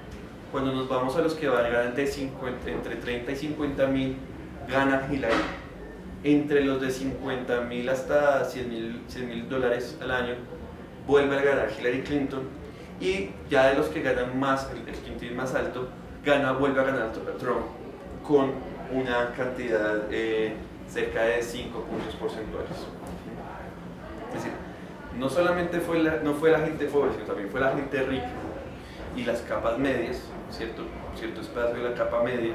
Cuando nos vamos a los que ganan entre 30 y 50,000, gana Hillary. Entre los de 50,000 hasta $100,000 al año, vuelve a ganar Hillary Clinton. Y ya de los que ganan más, el quintil más alto, vuelve a ganar Trump con una cantidad cerca de 5 puntos porcentuales. Es decir, no solamente no fue la gente pobre, sino también fue la gente rica y las capas medias, cierto espacio de la capa media,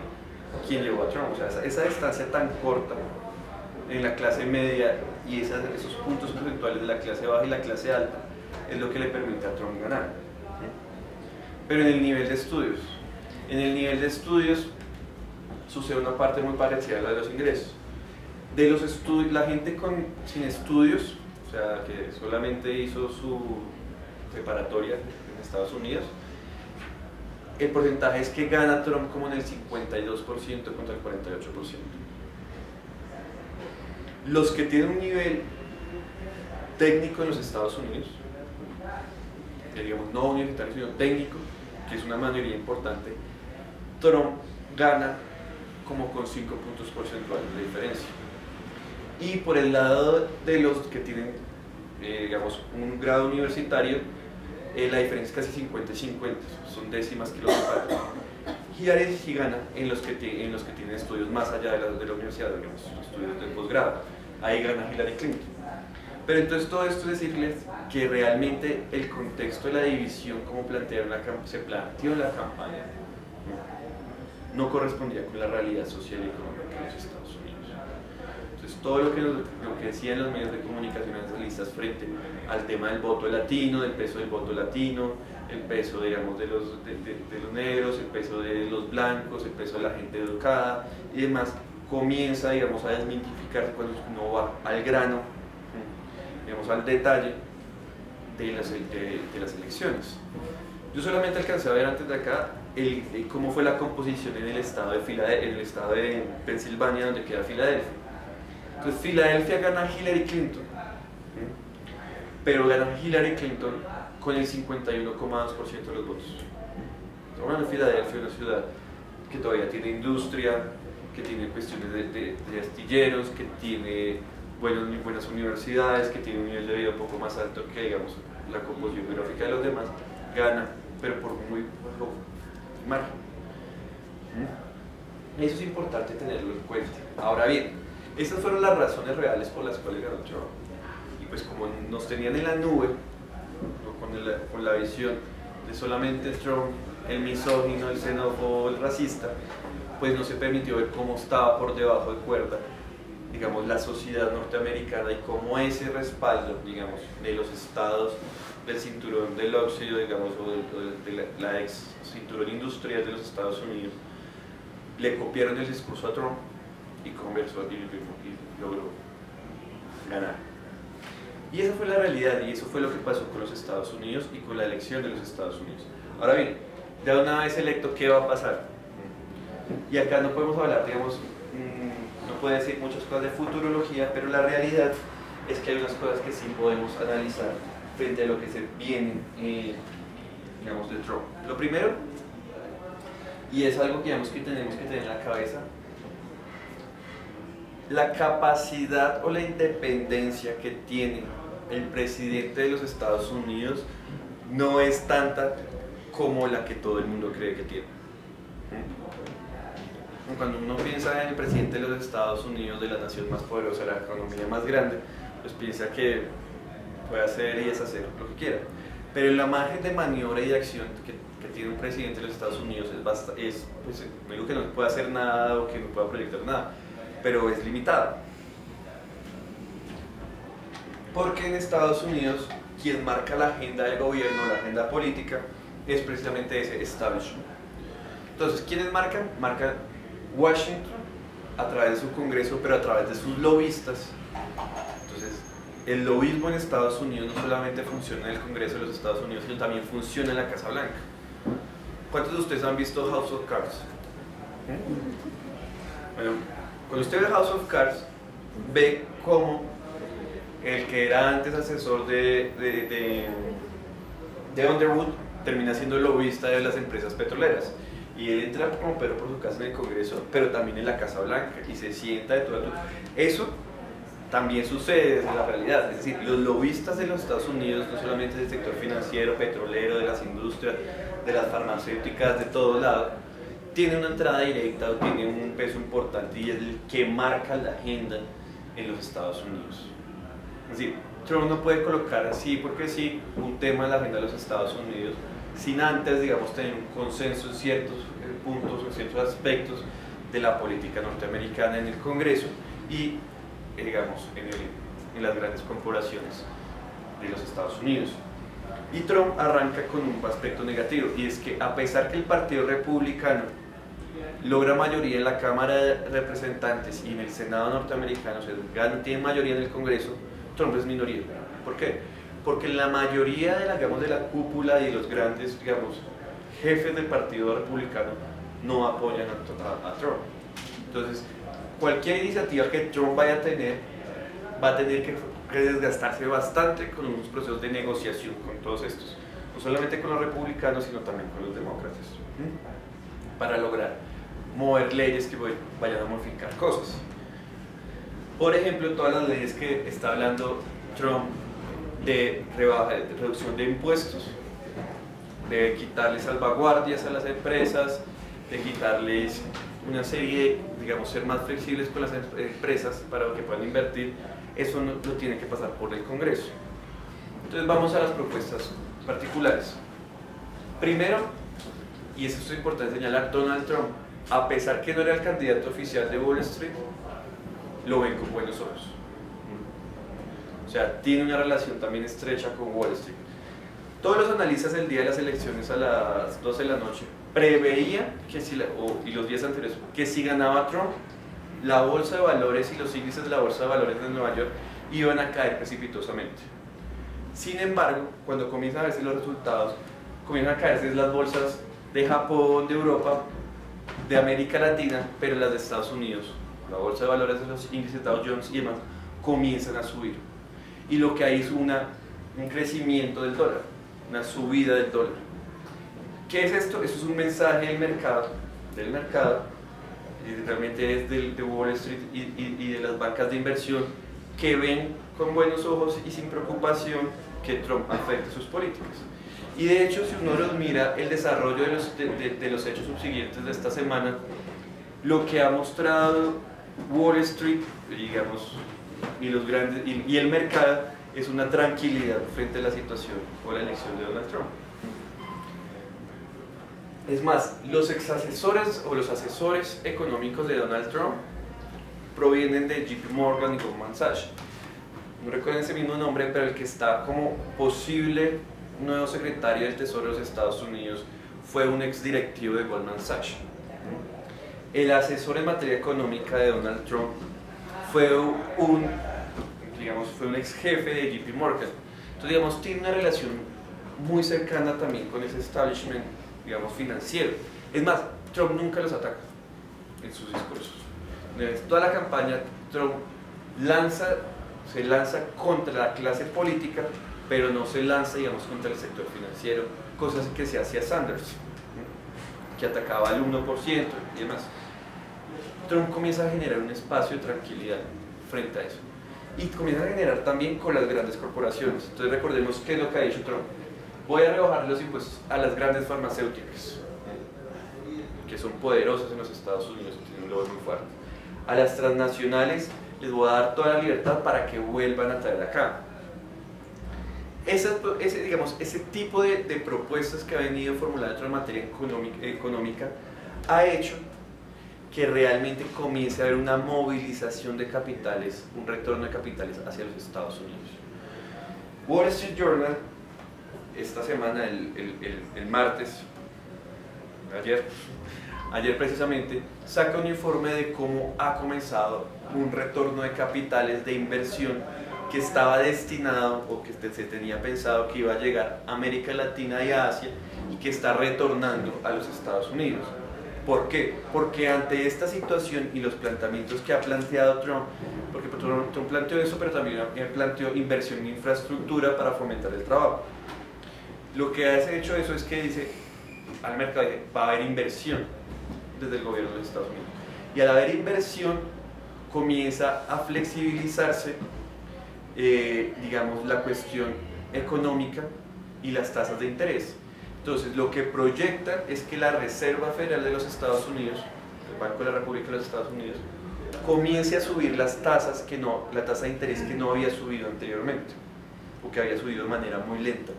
quien llevó a Trump. O sea, esa distancia tan corta en la clase media y esos puntos porcentuales de la clase baja y la clase alta es lo que le permite a Trump ganar. Pero en el nivel de estudios sucede una parte muy parecida a la de los ingresos. De los estudios, la gente sin estudios, o sea, que solamente hizo su preparatoria en Estados Unidos, el porcentaje es que gana Trump como en el 52% contra el 48%. Los que tienen un nivel técnico en los Estados Unidos, digamos no universitario sino técnico, que es una mayoría importante, Trump gana como con 5 puntos porcentuales de diferencia. Y por el lado de los que tienen, digamos, un grado universitario, la diferencia es casi 50 y 50, son décimas que lo separan. Hillary sí gana en los que tienen estudios más allá de la universidad, digamos, estudios de posgrado. Ahí gana Hillary Clinton. Pero entonces todo esto es decirles que realmente el contexto de la división, como se planteó en la campaña, no correspondía con la realidad social y económica de los Estados Unidos. Entonces todo lo que decían los medios de comunicación analistas frente al tema del voto latino, del peso del voto latino, el peso, digamos, de los negros, el peso de los blancos, el peso de la gente educada y demás, comienza, digamos, a desmitificar cuando uno va al grano, digamos, al detalle de las elecciones. Yo solamente alcancé a ver antes de acá cómo fue la composición en el estado de Pensilvania, donde queda Filadelfia. Entonces Filadelfia gana Hillary Clinton, pero gana Hillary Clinton con el 51,2% de los votos. Bueno, Filadelfia es una ciudad que todavía tiene industria, que tiene cuestiones de astilleros, que tiene buenas universidades, que tiene un nivel de vida un poco más alto que, digamos, la composición geográfica de los demás, gana, pero por muy bajo margen. Eso es importante tenerlo en cuenta. Ahora bien, esas fueron las razones reales por las cuales ganó Trump. Y pues como nos tenían en la nube, con la visión de solamente Trump, el misógino, el xenófobo, el racista, pues no se permitió ver cómo estaba por debajo de cuerda, digamos, la sociedad norteamericana y cómo ese respaldo, digamos, de los estados del cinturón del óxido, digamos, o de la ex cinturón industrial de los Estados Unidos, le copiaron el discurso a Trump y conversó y logró ganar. Y esa fue la realidad y eso fue lo que pasó con los Estados Unidos y con la elección de los Estados Unidos. Ahora bien, ya una vez electo, ¿qué va a pasar? Y acá no podemos hablar, digamos, no puedo decir muchas cosas de futurología, pero la realidad es que hay unas cosas que sí podemos analizar frente a lo que se viene, digamos, de Trump. Lo primero, y es algo que, digamos, que tenemos que tener en la cabeza, la capacidad o la independencia que tiene el presidente de los Estados Unidos no es tanta como la que todo el mundo cree que tiene. Cuando uno piensa en el presidente de los Estados Unidos, de la nación más poderosa, la economía más grande, pues piensa que puede hacer y deshacer lo que quiera. Pero la margen de maniobra y de acción que tiene un presidente de los Estados Unidos pues, no digo que no pueda hacer nada o que no pueda proyectar nada, pero es limitado. Porque en Estados Unidos quien marca la agenda del gobierno, la agenda política, es precisamente ese establishment. Entonces, ¿quiénes marcan? Marcan Washington a través de su Congreso, pero a través de sus lobistas. Entonces, el lobismo en Estados Unidos no solamente funciona en el Congreso de los Estados Unidos, sino también funciona en la Casa Blanca. ¿Cuántos de ustedes han visto House of Cards? Bueno, cuando usted ve House of Cards, ve cómo el que era antes asesor de Underwood termina siendo lobista de las empresas petroleras. Y él entra como Pedro por su casa en el Congreso, pero también en la Casa Blanca, y se sienta de todo. Eso también sucede desde la realidad. Es decir, los lobistas de los Estados Unidos, no solamente del sector financiero, petrolero, de las industrias, de las farmacéuticas, de todos lados, tienen una entrada directa o tienen un peso importante y es el que marca la agenda en los Estados Unidos. Es decir, Trump no puede colocar así porque sí un tema en la agenda de los Estados Unidos sin antes, digamos, tener un consenso en ciertos puntos, en ciertos aspectos de la política norteamericana en el Congreso y, digamos, en las grandes corporaciones de los Estados Unidos. Y Trump arranca con un aspecto negativo, y es que a pesar que el Partido Republicano logra mayoría en la Cámara de Representantes y en el Senado norteamericano, o sea, tiene mayoría en el Congreso, Trump es minoría. ¿Por qué? Porque la mayoría de la cúpula y los grandes, digamos, jefes del Partido Republicano no apoyan a Trump. Entonces, cualquier iniciativa que Trump vaya a tener, va a tener que desgastarse bastante con unos procesos de negociación con todos estos. No solamente con los republicanos, sino también con los demócratas. Para lograr mover leyes que vayan a modificar cosas. Por ejemplo, todas las leyes que está hablando Trump de reducción de impuestos, de quitarle salvaguardias a las empresas, de quitarles una serie, digamos, ser más flexibles con las empresas para que puedan invertir. Eso no, lo tiene que pasar por el Congreso. Entonces vamos a las propuestas particulares. Primero, y eso es importante señalar, Donald Trump, a pesar que no era el candidato oficial de Wall Street, lo ven con buenos ojos. O sea, tiene una relación también estrecha con Wall Street. Todos los analistas el día de las elecciones a las 12 de la noche preveían que y los días anteriores, que si ganaba Trump, la bolsa de valores y los índices de la bolsa de valores de Nueva York iban a caer precipitosamente. Sin embargo, cuando comienzan a verse los resultados, comienzan a caerse las bolsas de Japón, de Europa, de América Latina, pero las de Estados Unidos, la bolsa de valores de los índices Dow Jones y demás, comienzan a subir. Y lo que hay es un crecimiento del dólar, una subida del dólar. ¿Qué es esto? Eso es un mensaje del mercado, y realmente es de Wall Street y de las bancas de inversión, que ven con buenos ojos y sin preocupación que Trump afecte sus políticas. Y de hecho, si uno los mira, el desarrollo de los hechos subsiguientes de esta semana, lo que ha mostrado Wall Street, digamos, y el mercado, es una tranquilidad frente a la situación o la elección de Donald Trump. Es más, los exasesores o los asesores económicos de Donald Trump provienen de JP Morgan y Goldman Sachs. No recuerdo ese mismo nombre, pero el que está como posible nuevo secretario del Tesoro de los Estados Unidos fue un exdirectivo de Goldman Sachs. El asesor en materia económica de Donald Trump fue un ex jefe de JP Morgan. Entonces, digamos, tiene una relación muy cercana también con ese establishment, digamos, financiero. Es más, Trump nunca los ataca en sus discursos. Toda la campaña, Trump se lanza contra la clase política, pero no se lanza, digamos, contra el sector financiero, cosas que se hacía Sanders, que atacaba al 1% y demás. Trump comienza a generar un espacio de tranquilidad frente a eso. Y comienza a generar también con las grandes corporaciones. Entonces recordemos qué es lo que ha dicho Trump. Voy a rebajar los impuestos a las grandes farmacéuticas, que son poderosas en los Estados Unidos, tienen un lobby muy fuerte. A las transnacionales les voy a dar toda la libertad para que vuelvan a traer acá. Ese tipo de propuestas que ha venido formulando Trump en materia económica ha hecho que realmente comience a haber una movilización de capitales, un retorno de capitales hacia los Estados Unidos. Wall Street Journal, esta semana, el martes, ayer precisamente, saca un informe de cómo ha comenzado un retorno de capitales de inversión que estaba destinado o que se tenía pensado que iba a llegar a América Latina y a Asia y que está retornando a los Estados Unidos. ¿Por qué? Porque ante esta situación y los planteamientos que ha planteado Trump, porque Trump planteó eso, pero también planteó inversión en infraestructura para fomentar el trabajo. Lo que ha hecho eso es que dice al mercado, va a haber inversión desde el gobierno de los Estados Unidos. Y al haber inversión, comienza a flexibilizarse, digamos, la cuestión económica y las tasas de interés. Entonces, lo que proyecta es que la Reserva Federal de los Estados Unidos, el Banco de la República de los Estados Unidos, comience a subir las tasas la tasa de interés que no había subido anteriormente, o que había subido de manera muy lenta.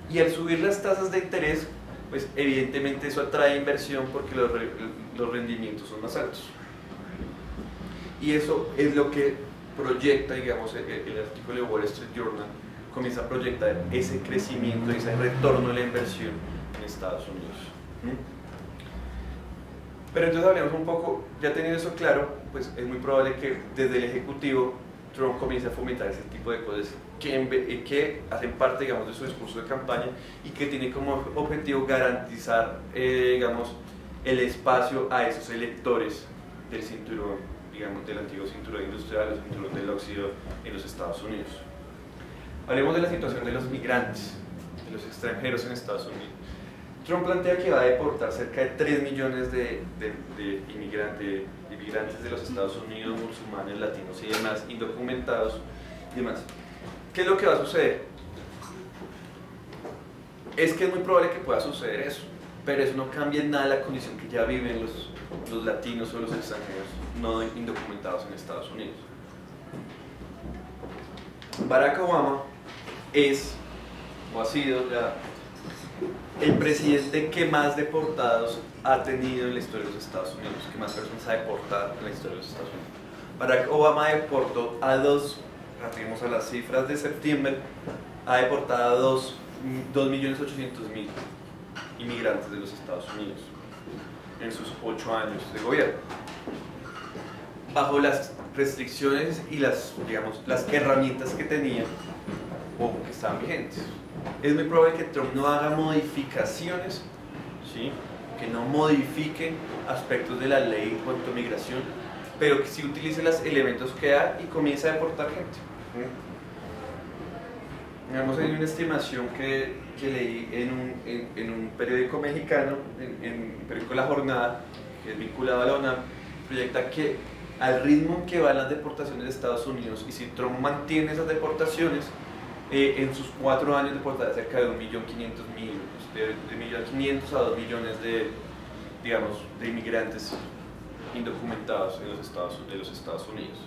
Y al subir las tasas de interés, pues evidentemente eso atrae inversión porque los rendimientos son más altos. Y eso es lo que proyecta, digamos, el artículo de Wall Street Journal, comienza a proyectar ese crecimiento, ese retorno de la inversión en Estados Unidos. Pero entonces hablemos un poco, ya teniendo eso claro, pues es muy probable que desde el Ejecutivo Trump comience a fomentar ese tipo de cosas que hacen parte, digamos, de su discurso de campaña y que tiene como objetivo garantizar, digamos, el espacio a esos electores del cinturón, digamos, del antiguo cinturón industrial, el cinturón del óxido en los Estados Unidos. Hablemos de la situación de los migrantes, de los extranjeros en Estados Unidos. Trump plantea que va a deportar cerca de 3 millones de inmigrantes de los Estados Unidos, musulmanes, latinos y demás, indocumentados y demás. ¿Qué es lo que va a suceder? es que es muy probable que pueda suceder eso, pero eso no cambia en nada la condición que ya viven los latinos o los extranjeros no indocumentados en Estados Unidos. Barack Obama es, o ha sido ya, el presidente que más deportados ha tenido en la historia de los Estados Unidos, que más personas ha deportado en la historia de los Estados Unidos. Barack Obama deportó a referimos a las cifras de septiembre, ha deportado a 2.800.000 inmigrantes de los Estados Unidos en sus 8 años de gobierno, bajo las restricciones y las herramientas que tenía o que estaban vigentes. Es muy probable que Trump no haga modificaciones, ¿sí?, que no modifique aspectos de la ley en cuanto a migración, pero que sí utilice los elementos que hay y comience a deportar gente. Hay una estimación que leí en un periódico mexicano, en el periódico La Jornada, que es vinculado a la UNAM, proyecta que al ritmo en que van las deportaciones de Estados Unidos, y si Trump mantiene esas deportaciones, en sus 4 años deportará cerca de 1.500.000, de 1.500.000 a 2 millones de inmigrantes indocumentados en los Estados Unidos.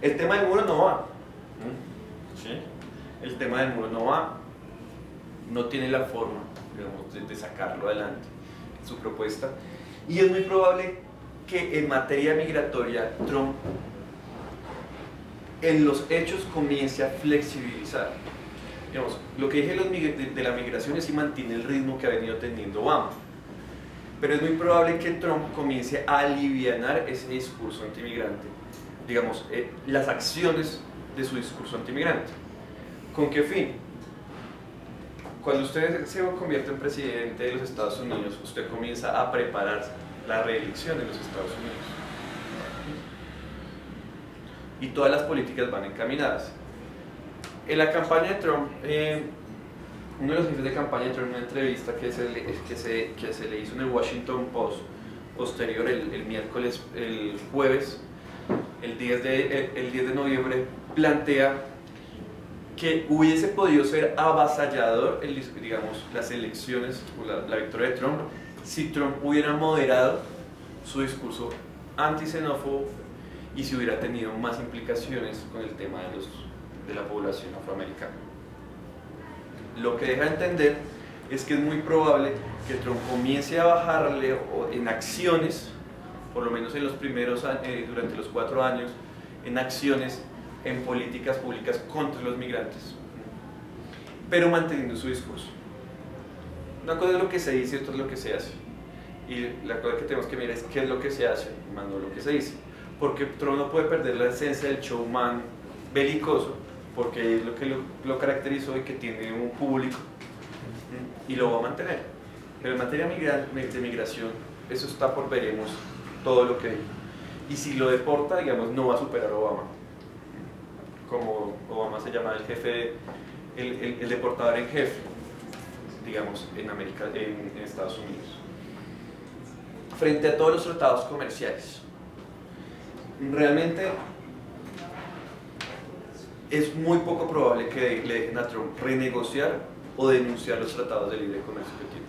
El tema del muro no va. ¿Sí? El tema del muro no va. No tiene la forma, digamos, de sacarlo adelante en su propuesta. Y es muy probable que en materia migratoria Trump en los hechos comience a flexibilizar. Digamos, lo que dije de la migración es si mantiene el ritmo que ha venido teniendo Obama. Pero es muy probable que Trump comience a alivianar ese discurso antimigrante, digamos, las acciones de su discurso antimigrante. ¿Con qué fin? Cuando usted se convierte en presidente de los Estados Unidos, usted comienza a preparar la reelección de los Estados Unidos. Y todas las políticas van encaminadas. En la campaña de Trump, uno de los jefes de campaña de Trump, en una entrevista que se le hizo en el Washington Post, posterior el jueves, el 10 de noviembre, plantea que hubiese podido ser avasallador, digamos, las elecciones o la victoria de Trump si Trump hubiera moderado su discurso anti-xenófobo y si hubiera tenido más implicaciones con el tema de la población afroamericana. Lo que deja entender es que es muy probable que Trump comience a bajarle en acciones, por lo menos en los primeros durante los 4 años, en acciones, en políticas públicas contra los migrantes, pero manteniendo su discurso. Una cosa es lo que se dice y otra es lo que se hace. Y la cosa que tenemos que mirar es qué es lo que se hace, más no lo que se dice. Porque Trump no puede perder la esencia del showman belicoso, porque es lo que lo caracterizó y que tiene un público, y lo va a mantener. Pero en materia de migración, eso está por veremos todo lo que hay. Y si lo deporta, digamos, no va a superar a Obama. Como Obama se llama el jefe, el deportador en jefe, digamos, en Estados Unidos. Frente a todos los tratados comerciales, realmente es muy poco probable que le dejen a Trump renegociar o denunciar los tratados de libre comercio que tiene,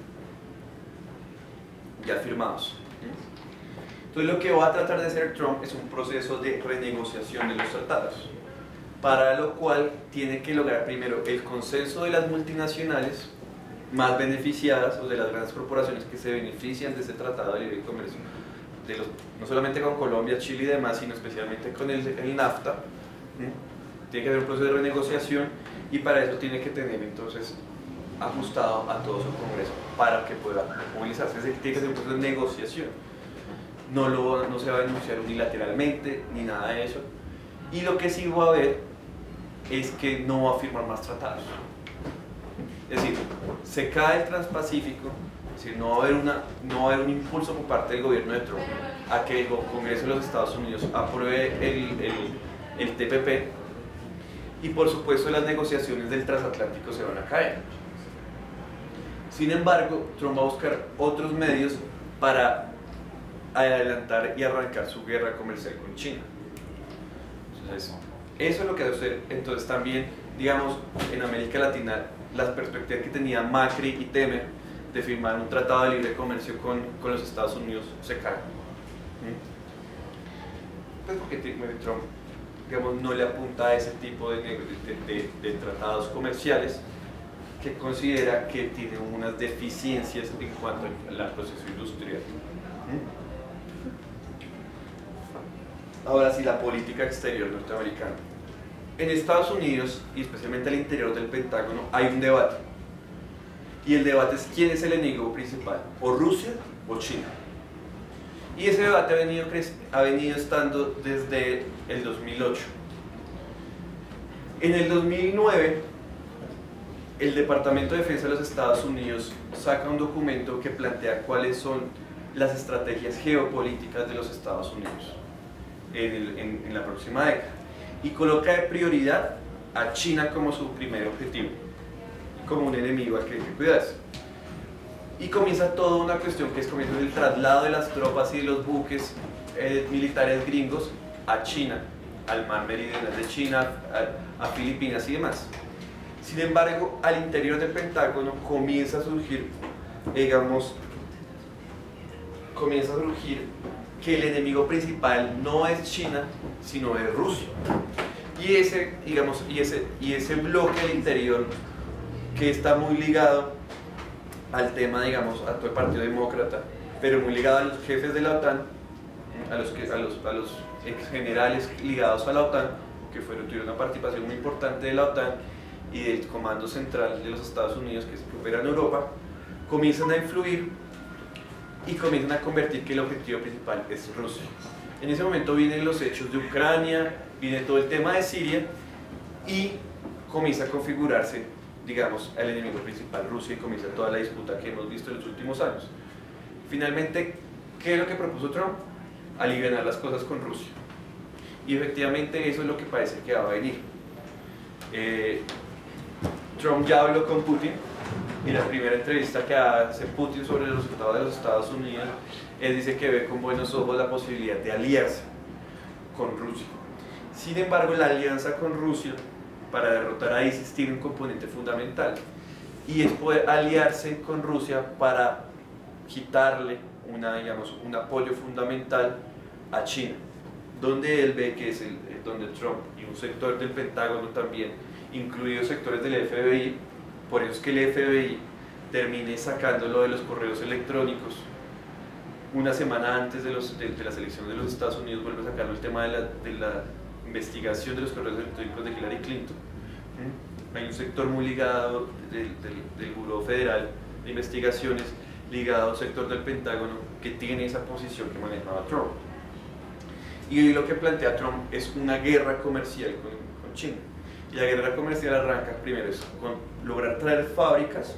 ya firmados. Entonces lo que va a tratar de hacer Trump es un proceso de renegociación de los tratados, para lo cual tiene que lograr primero el consenso de las multinacionales más beneficiadas, o de las grandes corporaciones que se benefician de ese tratado de libre comercio, no solamente con Colombia, Chile y demás, sino especialmente con el NAFTA. Tiene que haber un proceso de renegociación, y para eso tiene que tener entonces ajustado a todo su Congreso para que pueda movilizarse. Es decir, tiene que ser un proceso de negociación. No se va a denunciar unilateralmente ni nada de eso. Y lo que sí va a haber es que no va a firmar más tratados. Es decir, se cae el Transpacífico, es decir, no va a haber un impulso por parte del gobierno de Trump a que el Congreso de los Estados Unidos apruebe el TPP, y por supuesto las negociaciones del transatlántico se van a caer. Sin embargo, Trump va a buscar otros medios para adelantar y arrancar su guerra comercial con China. Entonces, eso es lo que va a hacer. Entonces también, digamos, en América Latina las perspectivas que tenía Macri y Temer de firmar un tratado de libre comercio con los Estados Unidos se caen. Pues porque Trump, digamos, no le apunta a ese tipo de tratados comerciales, que considera que tiene unas deficiencias en cuanto al proceso industrial. Ahora sí, la política exterior norteamericana. En Estados Unidos, y especialmente al interior del Pentágono, hay un debate. Y el debate es quién es el enemigo principal, o Rusia o China. Y ese debate ha venido estando desde el 2008. En el 2009, el Departamento de Defensa de los Estados Unidos saca un documento que plantea cuáles son las estrategias geopolíticas de los Estados Unidos en la próxima década, y coloca de prioridad a China como su primer objetivo, como un enemigo al que hay que cuidarse. Y comienza toda una cuestión que comienza el traslado de las tropas y de los buques militares gringos a China, al mar meridional de China, a Filipinas y demás. Sin embargo, al interior del Pentágono comienza a surgir, digamos, que el enemigo principal no es China, sino es Rusia. Y ese bloque al interior, que está muy ligado al tema, digamos, a todo el Partido Demócrata, pero muy ligado a los jefes de la OTAN, a los ex generales ligados a la OTAN, que tuvieron una participación muy importante de la OTAN y del Comando Central de los Estados Unidos, que se opera en Europa, comienzan a influir y comienzan a convertir que el objetivo principal es Rusia. En ese momento vienen los hechos de Ucrania, viene todo el tema de Siria, y comienza a configurarse, digamos, el enemigo principal, Rusia, y comienza toda la disputa que hemos visto en los últimos años. Finalmente, ¿qué es lo que propuso Trump? Alivianar las cosas con Rusia. Y efectivamente eso es lo que parece que va a venir. Trump ya habló con Putin, y la primera entrevista que hace Putin sobre los resultados de los Estados Unidos, él dice que ve con buenos ojos la posibilidad de aliarse con Rusia. Sin embargo, la alianza con Rusia para derrotar a ISIS tiene un componente fundamental, y es poder aliarse con Rusia para quitarle un apoyo fundamental a China, donde él ve que es donde Trump y un sector del Pentágono también, incluidos sectores del FBI, por eso es que el FBI termine sacándolo de los correos electrónicos una semana antes de las elecciones de los Estados Unidos, vuelve a sacarlo el tema de la investigación de los correos electrónicos de Hillary Clinton. Hay un sector muy ligado del Buró Federal de Investigaciones, ligado al sector del Pentágono, que tiene esa posición que manejaba Trump. Y hoy lo que plantea Trump es una guerra comercial con China. Y la guerra comercial arranca primero con lograr traer fábricas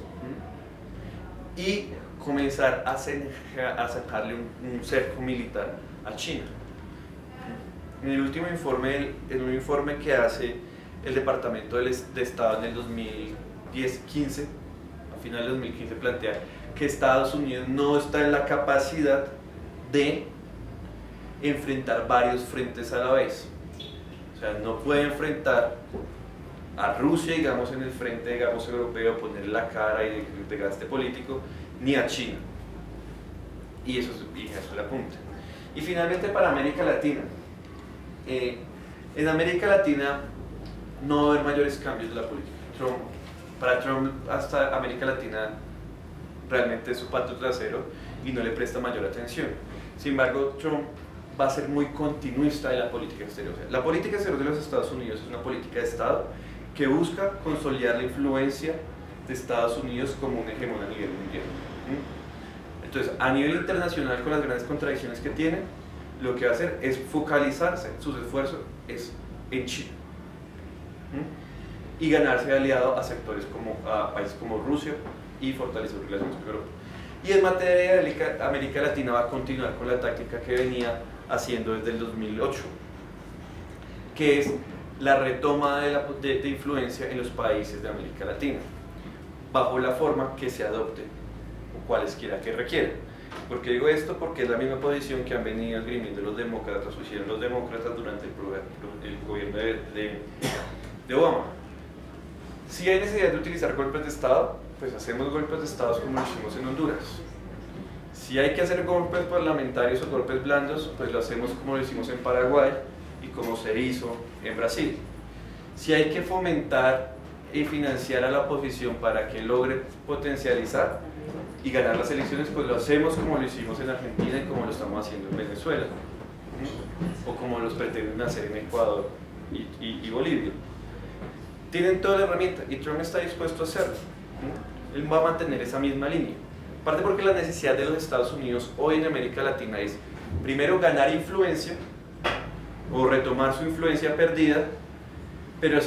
y comenzar a sacarle un cerco militar a China. En el último informe, en un informe que hace el Departamento de Estado en el 2015, a final de 2015, plantea que Estados Unidos no está en la capacidad de enfrentar varios frentes a la vez. O sea, no puede enfrentar a Rusia, digamos, en el frente, digamos, europeo, ponerle la cara y de gaste político, ni a China. Y eso es la punta. Y finalmente, para América Latina. En América Latina no va a haber mayores cambios de la política. Para Trump, hasta América Latina realmente es su patio trasero y no le presta mayor atención. Sin embargo, Trump va a ser muy continuista de la política exterior. O sea, la política exterior de los Estados Unidos es una política de Estado que busca consolidar la influencia de Estados Unidos como un hegemón a nivel mundial. Entonces, a nivel internacional, con las grandes contradicciones que tiene, lo que va a hacer es focalizarse, sus esfuerzos es en China, y ganarse aliado a sectores a países como Rusia y fortalecer relaciones con Europa. Y en materia de América Latina va a continuar con la táctica que venía haciendo desde el 2008, que es la retoma de influencia en los países de América Latina, bajo la forma que se adopte o cualesquiera que requiera. ¿Por qué digo esto? Porque es la misma posición que han venido esgrimiendo los demócratas, o hicieron los demócratas durante el gobierno de Obama. Si hay necesidad de utilizar golpes de Estado, pues hacemos golpes de Estado como lo hicimos en Honduras. Si hay que hacer golpes parlamentarios o golpes blandos, pues lo hacemos como lo hicimos en Paraguay y como se hizo en Brasil. Si hay que fomentar y financiar a la oposición para que logre potencializar y ganar las elecciones, pues lo hacemos como lo hicimos en Argentina y como lo estamos haciendo en Venezuela, o como los pretenden hacer en Ecuador y Bolivia. Tienen toda la herramienta y Trump está dispuesto a hacerlo. Él va a mantener esa misma línea. Aparte porque la necesidad de los Estados Unidos hoy en América Latina es, primero, ganar influencia o retomar su influencia perdida, pero lo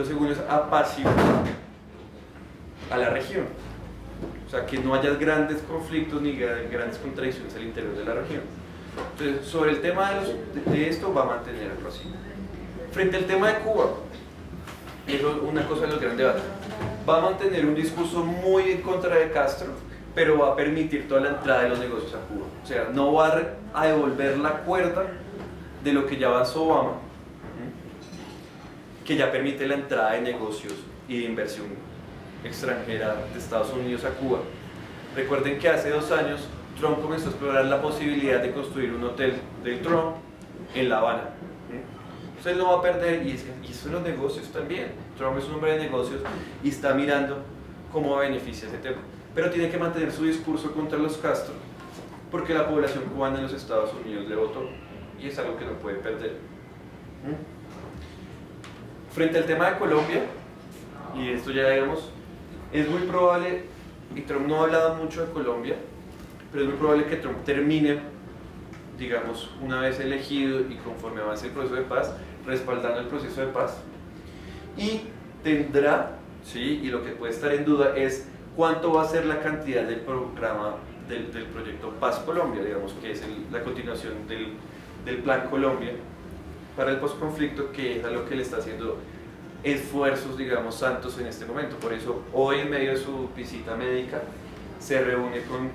segundo es apaciguar a la región. O sea, que no haya grandes conflictos ni grandes contradicciones al interior de la región. Entonces, sobre el tema de esto, va a mantenerlo así. Frente al tema de Cuba, eso es una cosa de los grandes debates. Va a mantener un discurso muy en contra de Castro, pero va a permitir toda la entrada de los negocios a Cuba. O sea, no va a devolver la cuerda de lo que ya avanzó Obama, que ya permite la entrada de negocios y de inversión extranjera de Estados Unidos a Cuba. Recuerden que hace 2 años Trump comenzó a explorar la posibilidad de construir un hotel del Trump en La Habana. Entonces él no va a perder, y eso en los negocios también. Trump es un hombre de negocios y está mirando cómo beneficia ese tema. Pero tiene que mantener su discurso contra los Castro, porque la población cubana en los Estados Unidos le votó, y es algo que no puede perder. Frente al tema de Colombia, y esto ya digamos, es muy probable, y Trump no ha hablado mucho de Colombia, pero es muy probable que Trump termine, digamos, una vez elegido y conforme avance el proceso de paz, respaldando el proceso de paz, y tendrá, sí, y lo que puede estar en duda es cuánto va a ser la cantidad del programa del proyecto Paz Colombia, digamos, que es la continuación del Plan Colombia para el posconflicto, que es a lo que le está haciendo esfuerzos, digamos, Santos en este momento. Por eso hoy, en medio de su visita médica, se reúne con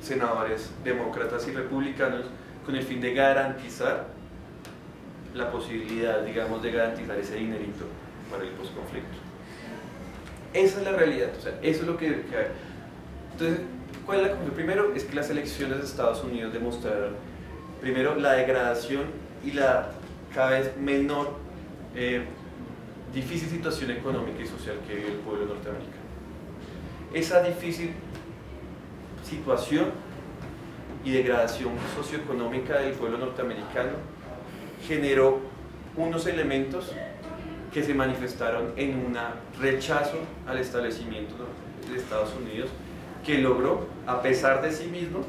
senadores demócratas y republicanos con el fin de garantizar la posibilidad, digamos, de garantizar ese dinerito para el posconflicto. Esa es la realidad, o sea, eso es lo que hay. Entonces, ¿cuál es la conclusión? Primero, es que las elecciones de Estados Unidos demostraron, primero, la degradación y la cada vez menor difícil situación económica y social que vive el pueblo norteamericano. Esa difícil situación y degradación socioeconómica del pueblo norteamericano generó unos elementos que se manifestaron en un rechazo al establecimiento de Estados Unidos, que logró, a pesar de sí mismo,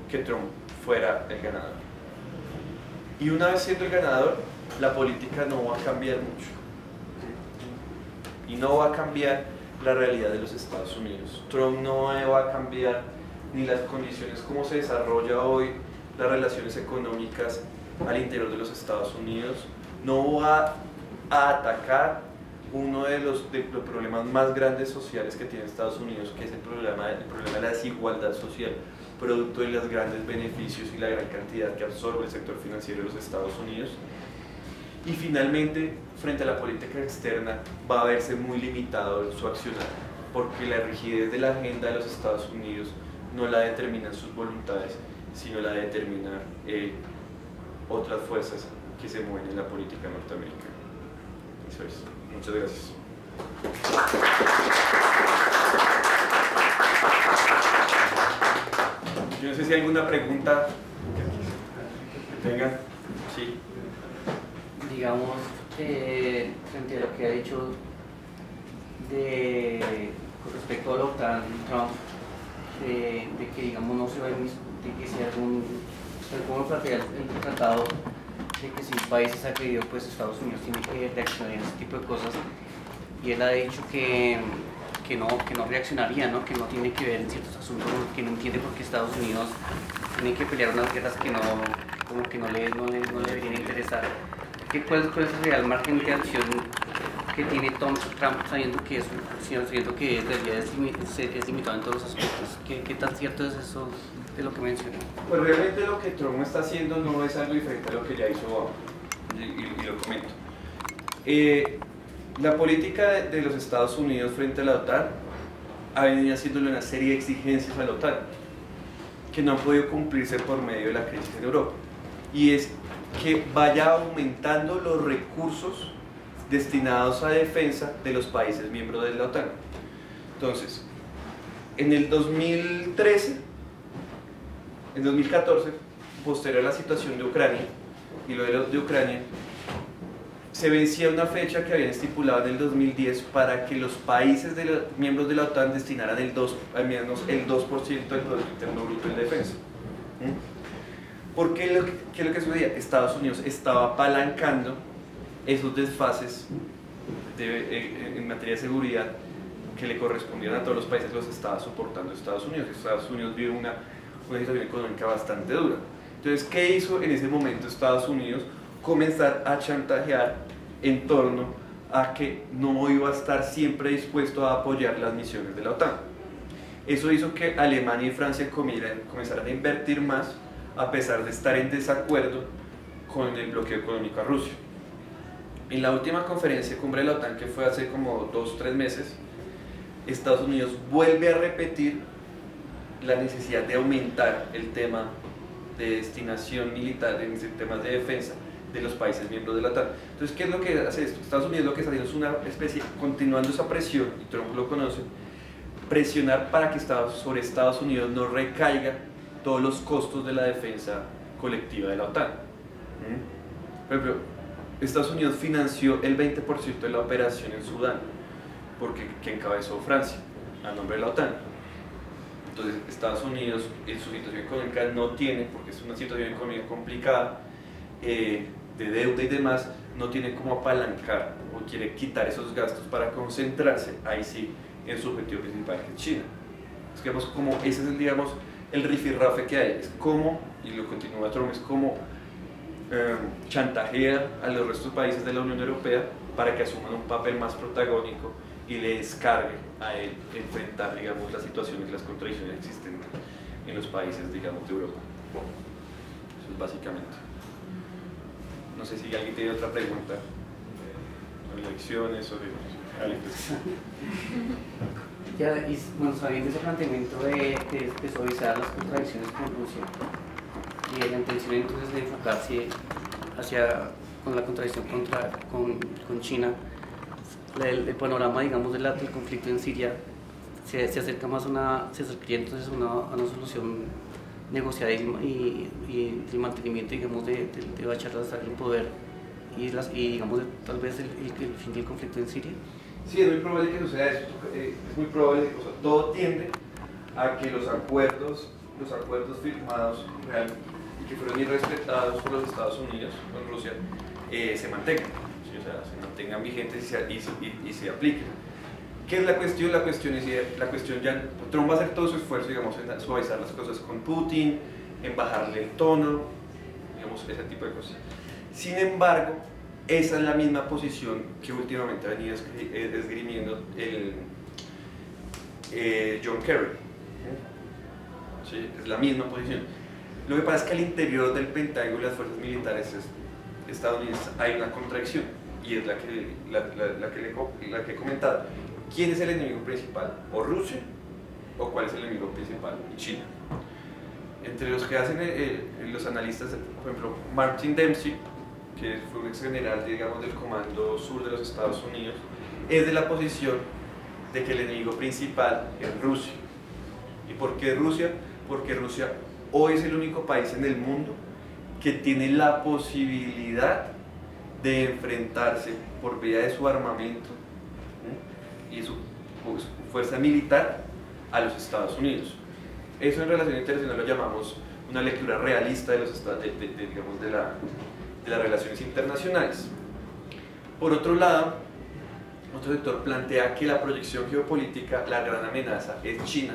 que Trump fuera el ganador. Y una vez siendo el ganador, la política no va a cambiar mucho. Y no va a cambiar la realidad de los Estados Unidos. Trump no va a cambiar ni las condiciones como se desarrolla hoy las relaciones económicas al interior de los Estados Unidos. No va a atacar uno de los problemas más grandes sociales que tiene Estados Unidos, que es el problema de la desigualdad social, producto de los grandes beneficios y la gran cantidad que absorbe el sector financiero de los Estados Unidos. Y finalmente, frente a la política externa, va a verse muy limitado su accionar, porque la rigidez de la agenda de los Estados Unidos no la determinan sus voluntades, sino la determinan otras fuerzas que se mueven en la política norteamericana. Eso es. Muchas gracias. Yo no sé si hay alguna pregunta que tengan. Sí.
Digamos, frente a lo que ha dicho con respecto a la OTAN, Trump, de que digamos no se va a de que si alguno plantea el tratado de que si un país es agredido, pues Estados Unidos tiene que reaccionar a ese tipo de cosas, y él ha dicho que no reaccionaría, ¿no? Que no tiene que ver en ciertos asuntos, que no entiende por qué Estados Unidos tiene que pelear unas guerras que no le deberían interesar. ¿Cuál es el real margen de acción que tiene Trump, sabiendo que en realidad es limitado en todos los aspectos? ¿Qué tan cierto es eso de lo que mencioné?
Pues realmente lo que Trump está haciendo no es algo diferente a lo que ya hizo Obama, y lo comento. La política de los Estados Unidos frente a la OTAN ha venido haciéndole una serie de exigencias a la OTAN que no han podido cumplirse por medio de la crisis en Europa, y es que vaya aumentando los recursos destinados a defensa de los países miembros de la OTAN. Entonces, en el 2013, en 2014, posterior a la situación de Ucrania y lo de Ucrania, se vencía una fecha que habían estipulado en el 2010 para que los países miembros de la OTAN destinaran al menos el 2% del Producto Interno Bruto en defensa. ¿Por qué? ¿Qué es lo que sucedía? Estados Unidos estaba apalancando esos desfases en materia de seguridad que le correspondían a todos los países, los estaba soportando Estados Unidos. Estados Unidos vive una situación económica bastante dura. Entonces, ¿qué hizo en ese momento Estados Unidos? Comenzar a chantajear en torno a que no iba a estar siempre dispuesto a apoyar las misiones de la OTAN. Eso hizo que Alemania y Francia comenzaran a invertir más, a pesar de estar en desacuerdo con el bloqueo económico a Rusia. En la última conferencia cumbre de la OTAN, que fue hace como 2-3 meses, Estados Unidos vuelve a repetir la necesidad de aumentar el tema de destinación militar en temas de defensa de los países miembros de la OTAN. Entonces, ¿qué es lo que hace esto? Estados Unidos lo que está haciendo es una especie, continuando esa presión, y Trump lo conoce, presionar para que sobre Estados Unidos no recaiga todos los costos de la defensa colectiva de la OTAN. Por ejemplo, Estados Unidos financió el 20% de la operación en Sudán, que encabezó Francia, a nombre de la OTAN. Entonces, Estados Unidos, en su situación económica, no tiene, porque es una situación económica complicada, de deuda y demás, no tiene cómo apalancar o quiere quitar esos gastos para concentrarse, ahí sí, en su objetivo principal, que es China. Es, digamos, como ese es el rifirrafe que hay, es como, y lo continúa Trump, es como chantajea a los restos de países de la Unión Europea para que asuman un papel más protagónico y le descargue a él enfrentar, digamos, las situaciones y las contradicciones que existen en los países, digamos, de Europa. Eso es básicamente. No sé si alguien tiene otra pregunta sobre elecciones, sobre
ya, y bueno, sabiendo ese planteamiento de suavizar las contradicciones con Rusia y la intención entonces de enfocarse con la contradicción con China, el panorama, digamos, del conflicto en Siria se acerca más se acercaría entonces a una solución negociada y el mantenimiento, digamos, de Bashar al-Assad en poder y digamos, tal vez el fin del conflicto en Siria.
Sí, es muy probable que suceda eso. Es muy probable, o sea, todo tiende a que los acuerdos firmados y que fueron irrespetados por los Estados Unidos con Rusia se mantengan, ¿sí? O sea, se mantengan vigentes y se apliquen. ¿Qué es la cuestión? La cuestión ya, Trump va a hacer todo su esfuerzo, digamos, en suavizar las cosas con Putin, en bajarle el tono, digamos, ese tipo de cosas. Sin embargo, esa es la misma posición que últimamente ha venido esgrimiendo John Kerry. ¿Sí? Es la misma posición. Lo que pasa es que al interior del Pentágono y las fuerzas militares estadounidenses hay una contradicción, y es la que he comentado. ¿Quién es el enemigo principal? ¿O Rusia? ¿O cuál es el enemigo principal? China. Entre los que hacen los analistas, por ejemplo, Martin Dempsey, que fue un ex general, digamos, del Comando Sur de los Estados Unidos, es de la posición de que el enemigo principal es Rusia. ¿Y por qué Rusia? Porque Rusia hoy es el único país en el mundo que tiene la posibilidad de enfrentarse por vía de su armamento y su fuerza militar a los Estados Unidos. Eso en relación internacional lo llamamos una lectura realista de las relaciones internacionales. Por otro lado, otro sector plantea que la proyección geopolítica, la gran amenaza es China,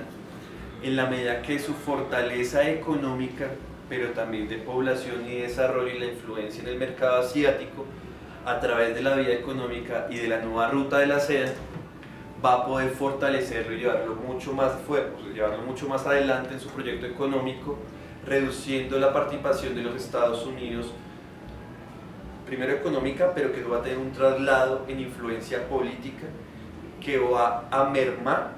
en la medida que su fortaleza económica, pero también de población y desarrollo, y la influencia en el mercado asiático a través de la vía económica y de la nueva ruta de la seda, va a poder fortalecerlo y llevarlo mucho más fuerte, llevarlo mucho más adelante en su proyecto económico, reduciendo la participación de los Estados Unidos primero económica, pero que va a tener un traslado en influencia política que va a mermar,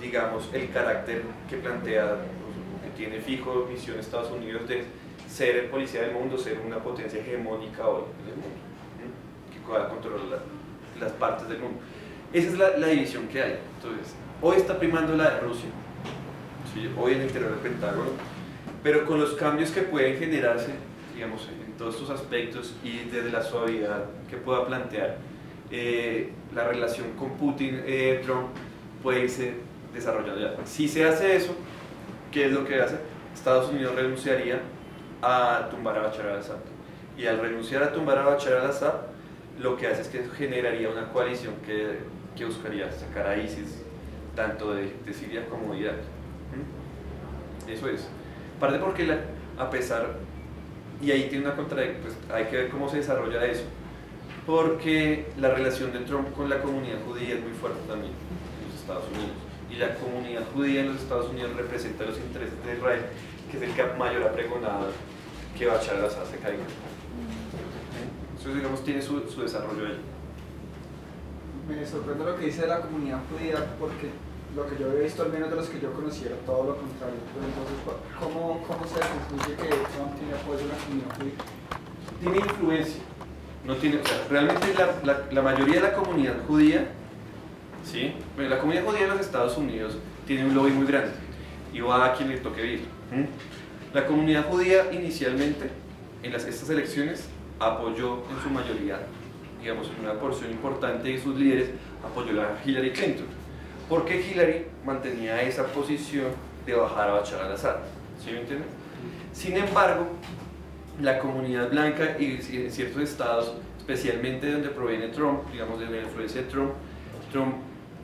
digamos, el carácter que plantea, que tiene fijo misión Estados Unidos de ser el policía del mundo, ser una potencia hegemónica hoy en el mundo, que pueda controlar las partes del mundo. Esa es la división que hay. Entonces, hoy está primando la de Rusia, ¿sí? Hoy en el interior del Pentágono, pero con los cambios que pueden generarse, digamos, en todos estos aspectos y desde la suavidad que pueda plantear la relación con Putin, Trump, puede irse desarrollando ya. Si se hace eso, ¿qué es lo que hace? Estados Unidos renunciaría a tumbar a Bashar al-Assad. Y al renunciar a tumbar a Bashar al-Assad, lo que hace es que generaría una coalición que buscaría sacar a ISIS tanto de Siria como de Irak. Eso es. Aparte porque a pesar, y ahí tiene una contradicción, pues hay que ver cómo se desarrolla eso, porque la relación de Trump con la comunidad judía es muy fuerte también en los Estados Unidos, y la comunidad judía en los Estados Unidos representa los intereses de Israel, que es el que mayor ha pregonado que Bashar al-Assad se caiga. Entonces, digamos, tiene su desarrollo ahí.
Me sorprende lo que dice de la comunidad judía, porque lo que yo he visto, al menos de los que yo conocí, era todo lo contrario. Pero entonces, ¿cómo se concluye que Trump tiene apoyo de la comunidad judía?
Tiene influencia. No tiene, o sea, realmente la mayoría de la comunidad judía, ¿sí? Bueno, la comunidad judía en los Estados Unidos tiene un lobby muy grande y va a quien le toque vivir. La comunidad judía inicialmente, en estas elecciones, apoyó en su mayoría, digamos, en una porción importante de sus líderes, apoyó a Hillary Clinton, porque Hillary mantenía esa posición de bajar a Bashar al-Assad, ¿sí me entienden? Sin embargo, la comunidad blanca y en ciertos estados, especialmente de donde proviene Trump, digamos, de la influencia de Trump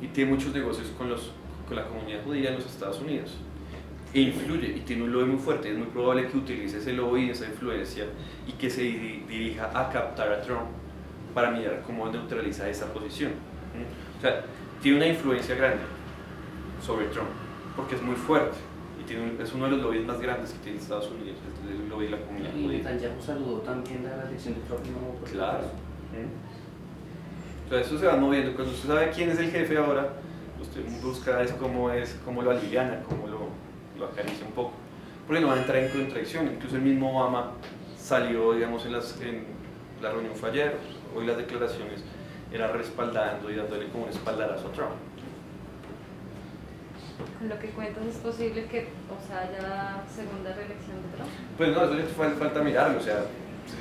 y tiene muchos negocios con la comunidad judía en los Estados Unidos, e influye y tiene un lobby muy fuerte. Es muy probable que utilice ese lobby y esa influencia y que se dirija a captar a Trump para mirar cómo neutraliza esa posición. O sea, tiene una influencia grande sobre Trump porque es muy fuerte y es uno de los lobbies más grandes que tiene Estados Unidos, es el lobby de la comunidad
Y
judía.
Netanyahu saludó también la elección de Trump.
Claro. Entonces eso se va moviendo. Cuando usted sabe quién es el jefe ahora, usted busca cómo lo aliviana, cómo lo acaricia un poco, porque no va a entrar en contradicción. Incluso el mismo Obama salió, digamos, en la reunión fue ayer, hoy las declaraciones era respaldando y dándole como un espaldarazo a Trump.
Con lo que cuentas, ¿es posible que haya segunda reelección de Trump?
Pues no, eso ya falta mirarlo, o sea,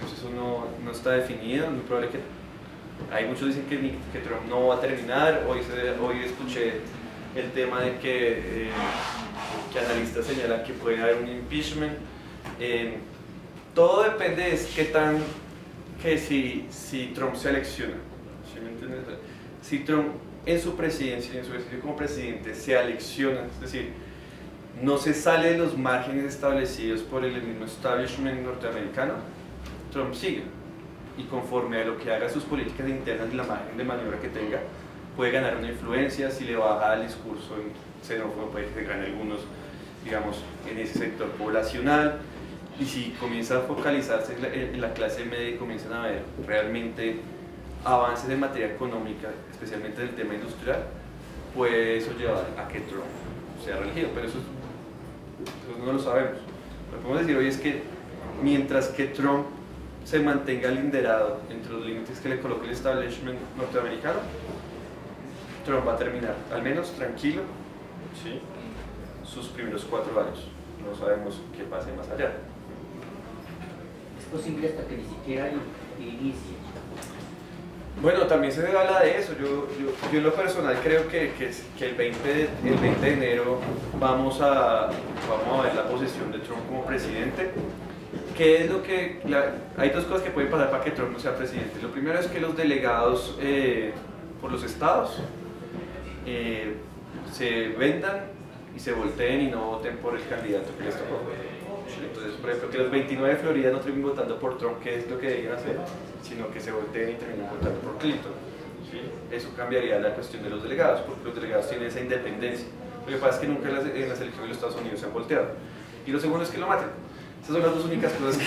eso no está definido, es muy probable que... Hay muchos dicen que Trump no va a terminar. Hoy escuché el tema de que analistas señalan que puede haber un impeachment. Todo depende de si Trump se elecciona, ¿sí me entiendes? Si Trump en su presidencia, en su ejercicio como presidente, se elecciona, es decir, no se sale de los márgenes establecidos por el mismo establishment norteamericano, Trump sigue. Y conforme a lo que haga sus políticas internas y la margen de maniobra que tenga, puede ganar una influencia. Si le baja el discurso xenófobo, puede que gane algunos, digamos, en ese sector poblacional. Y si comienza a focalizarse en la clase media y comienzan a ver realmente avances en materia económica, especialmente en el tema industrial, puede eso llevar a que Trump sea reelegido. Pero eso no lo sabemos. Lo que podemos decir hoy es que mientras que Trump se mantenga liderado entre los límites que le coloque el establishment norteamericano, Trump va a terminar, al menos tranquilo, ¿sí?, sus primeros 4 años. No sabemos qué pase más allá.
Es posible hasta que ni siquiera inicie.
Bueno, también se habla de eso. Yo en lo personal creo que el 20 de enero vamos a ver la posesión de Trump como presidente. ¿Qué es lo que hay dos cosas que pueden pasar para que Trump no sea presidente? Lo primero es que los delegados por los estados se vendan y se volteen y no voten por el candidato que les tocó. Entonces, por ejemplo, que los 29 de Florida no terminen votando por Trump, que es lo que deberían hacer, sino que se volteen y terminen votando por Clinton. ¿Sí? Eso cambiaría la cuestión de los delegados, porque los delegados tienen esa independencia. Lo que pasa es que nunca en las elecciones de los Estados Unidos se han volteado. Y lo segundo es que lo maten. Esas son las dos únicas cosas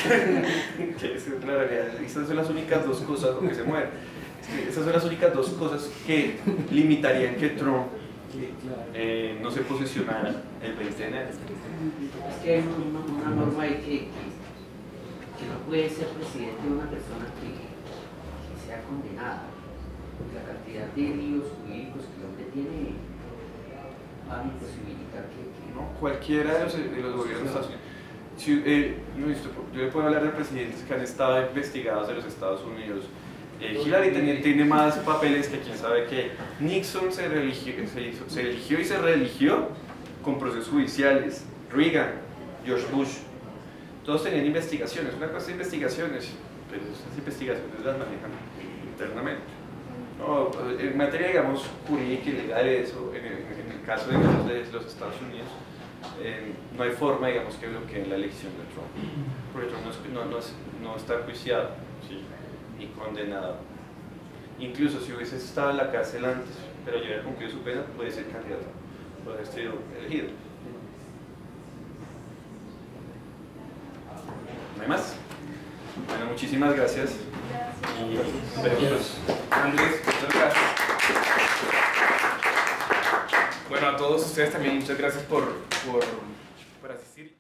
que es la realidad. Esas son las únicas dos cosas, lo que se mueve. Esas son las únicas dos cosas que limitarían que Trump no se posesionara el 20 de enero.
Es que hay una norma ahí que no puede ser presidente una persona que sea condenada. Porque la cantidad de líos jurídicos que el hombre tiene va a imposibilitar que
¿No? Cualquiera de los gobiernos de Estados Unidos. Yo le puedo hablar de presidentes que han estado investigados de los Estados Unidos. Hillary tiene más papeles que quién sabe qué. Nixon se eligió y se reeligió con procesos judiciales. Reagan, George Bush, todos tenían investigaciones. Una cosa de investigaciones, pero esas investigaciones las manejan internamente. No, en materia, digamos, jurídica y legal, eso, en el caso de los Estados Unidos, no hay forma, digamos, que bloqueen la elección de Trump, porque Trump no está enjuiciado, ¿sí? Ni condenado. Incluso si hubiese estado en la cárcel antes, pero ya hubiera cumplido su pena, puede ser candidato, puede haber sido elegido. ¿No hay más? Bueno, muchísimas gracias. Y pues, Andrés, muchas gracias.
Bueno, a todos ustedes también muchas gracias por asistir.